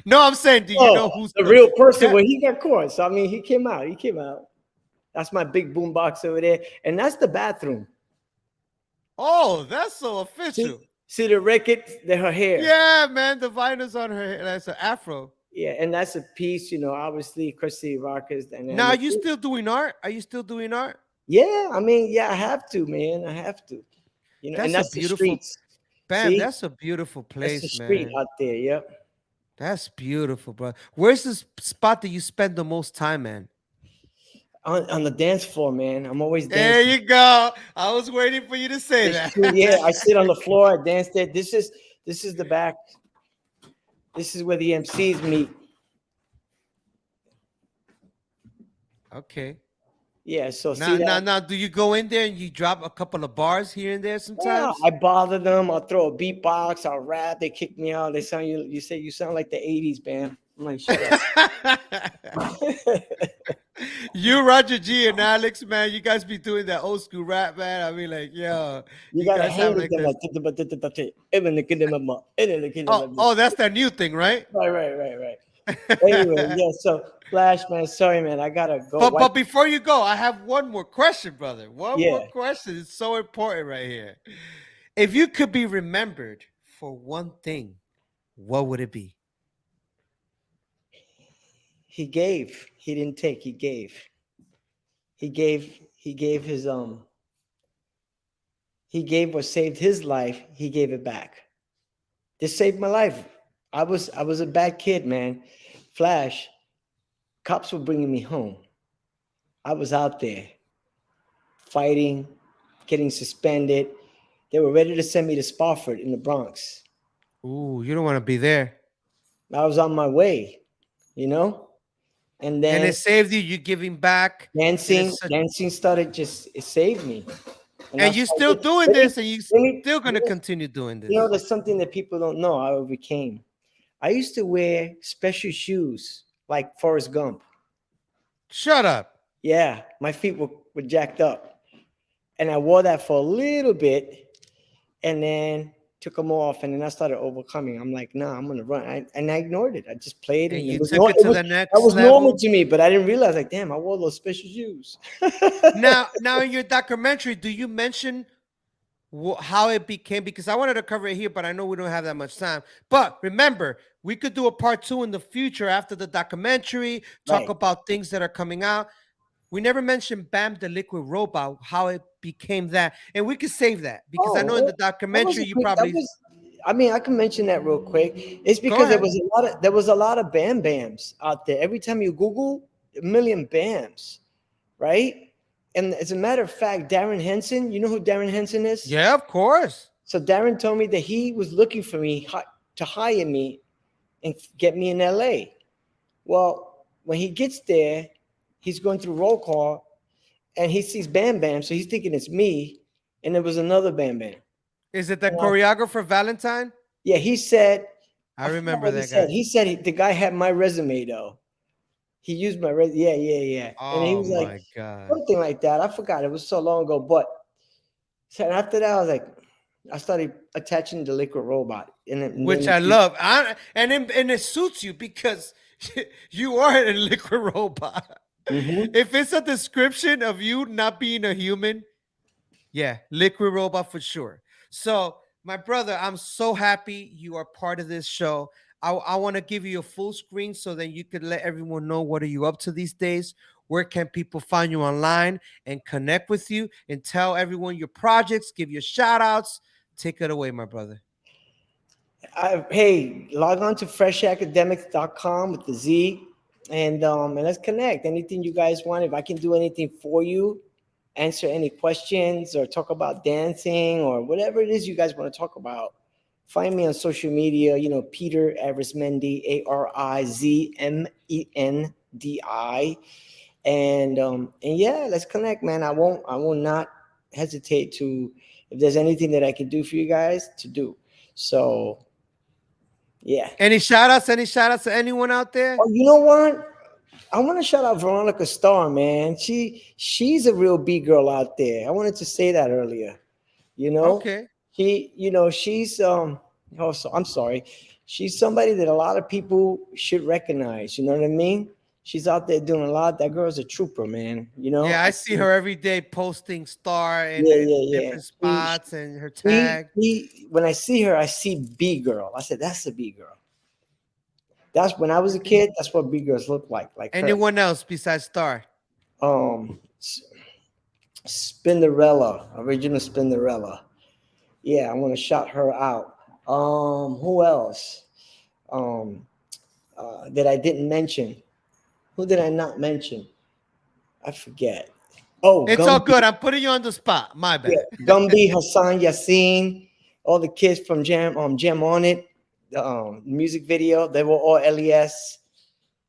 No, I'm saying, do you know who's the real person? Well, he got caught. So I mean, he came out. That's my big boom box over there, and that's the bathroom. Oh, that's so See, official. see the record, her hair. Yeah, man, the vinyls on her hair. That's an afro. Yeah, and that's a piece, obviously Graffiti Rockers Now, are dynamic. you still doing art? Are you still doing art? Yeah, I mean, yeah, I have to, man. I have to. And That's a that's the beautiful, streets. bam. See? That's a beautiful That's the place, street man. out there. Yep. That's beautiful, bro. Where's the spot that you spend the most time, man? On the dance floor, man. I'm always There dancing. you go. I was waiting for you to say It's that. true. Yeah, I sit on the floor, I dance there. This is the back. This is where the MCs meet. Okay. Yeah, so see Now, that? do you go in there and you drop a couple of bars here and there Yeah, sometimes? I bother them. I'll throw a beatbox. I'll rap. They kick me out. They sound you. You say you sound like the '80s band. I'm like, shut up. You, Roger G, and Alex, man, you guys be doing that old school rap, man. I mean, like, yo, You you gotta guys hang have with like them this. Oh, that's their new thing, right? right. Anyway, yeah. So Flash, man. Sorry, man. I gotta go. But before you go, I have one more question, brother. One more Yeah. question. It's so important right here. If you could be remembered for one thing, what would it be? He gave. He didn't take. He gave. He gave. He gave his He gave what saved his life. He gave it back. This saved my life. I was a bad kid, man. Flash. Cops were bringing me home. I was out there fighting, getting suspended. They were ready to send me to Spofford in the Bronx. Ooh, you don't want to be there. I was on my way, you know? And And then it saved you. You giving back. It dancing, is such, dancing started just, it saved me. And and that's you're why still doing this, and you let me, still let gonna me- continue doing this. there's something that people don't know I overcame. I used to wear special shoes like Forrest Gump. Shut up. Yeah, my feet were jacked up. And I wore that for a little bit and then took them off. And then I started overcoming. I'm like, nah, I'm going to run. And I ignored it. I just played. And And it you was, took it to the that next was normal level. to me, but I didn't realize, like, damn, I wore those special shoes. Now in your documentary, do you mention how it became? Because I wanted to cover it here, but I know we don't have that much time. But remember, we could do a part 2 in the future after the documentary, talk Right. about things that are coming out. We never mentioned Bam the Liquid Robot, how it became that. And we could save that because I know in the documentary you probably I mean, I can mention that real quick. It's go because ahead. there was a lot of Bam Bams out there. Every time you Google, a million Bams, right? And as a matter of fact, Darren Henson, you know who Darren Henson is? Yeah, of course. So Darren told me that he was looking for me to hire me and get me in LA. Well, when he gets there, he's going through roll call and he sees Bam Bam. So he's thinking it's me. And there was another Bam Bam. Is it the And choreographer Valentine? yeah, he said, I forgot remember what that said. guy. He said the guy had my resume though. He used my resume. Yeah. And he Oh was like, my God. something like that. I forgot. It was so long ago. But so after that, I was like, I started attaching the liquid robot. Which I love. And it suits you because you are a liquid robot. Mhm. If it's a description of you not being a human, yeah, liquid robot for sure. So, my brother, I'm so happy you are part of this show. I want to give you a full screen so that you could let everyone know what are you up to these days. Where can people find you online and connect with you and tell everyone your projects, give your shout outs. Take it away, my brother. Hey, log on to freshacademics.com with the Z and let's connect. Anything you guys want, if I can do anything for you, answer any questions or talk about dancing or whatever it is you guys want to talk about, find me on social media, Peter Arizmendi, Arizmendi. And yeah, let's connect, man. I will not hesitate to, if there's anything that I can do for you guys, to do. So yeah. Any shout outs to anyone out there? Oh, you know what? I want to shout out Veronica Starr, man. She's a real B girl out there. I wanted to say that earlier. Okay. She's I'm sorry. She's somebody that a lot of people should recognize. You know what I mean? She's out there doing a lot. That girl's a trooper, man. You know. Yeah, I see her every day posting star Yeah, in yeah, yeah. different spots and her He, tag. when I see her, I see Bgirl. I said, that's the Bgirl. That's when I was a kid. That's what Bgirls look like her. Anyone else besides Star? Spinderella, original Spinderella. Yeah, I want to shout her out. Who else? That I didn't mention. Who did I not mention? I forget. Oh, It's all good. I'm putting you on the spot. My bad. Yeah, Gumby, Hassan, Yassin, all the kids from Jam on It, the music video. They were all LES.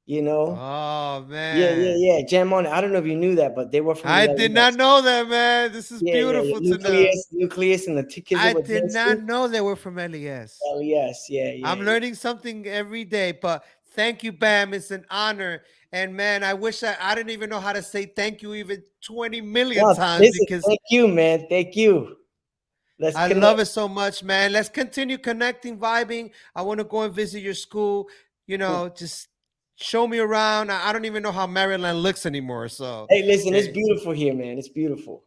You know. Oh Yeah. man. Jam on It. I don't know if you knew that, but they were from. I the did LES. not know that, man. This is beautiful to know. Nucleus, and the kids. I that were did not dancing. know they were from LES. LES, yeah. I'm learning something every day, but thank you, Bam. It's an honor. And man, I wish I didn't even know how to say thank you even 20 million times listen, because thank you, man. Thank you. I love it so much, man. Let's continue connecting, vibing. I want to go and visit your school. You know, just show me around. I don't even know how Maryland looks anymore. So hey, listen, it's beautiful here, man. It's beautiful.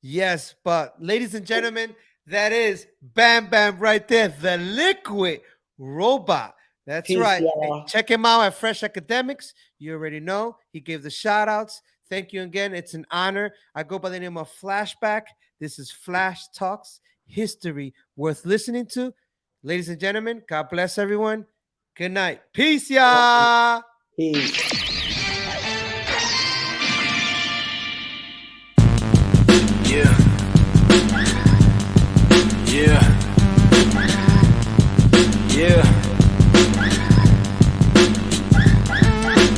Yes, but ladies and gentlemen, that is Bam Bam right there, the liquid robot. That's Peace, right. y'all. Hey, check him out at Fresh Academics. You already know. He gave the shout outs. Thank you again. It's an honor. I go by the name of Flashback. This is Flash Talks, history worth listening to. Ladies and gentlemen, God bless everyone. Good night. Peace, y'all. Peace.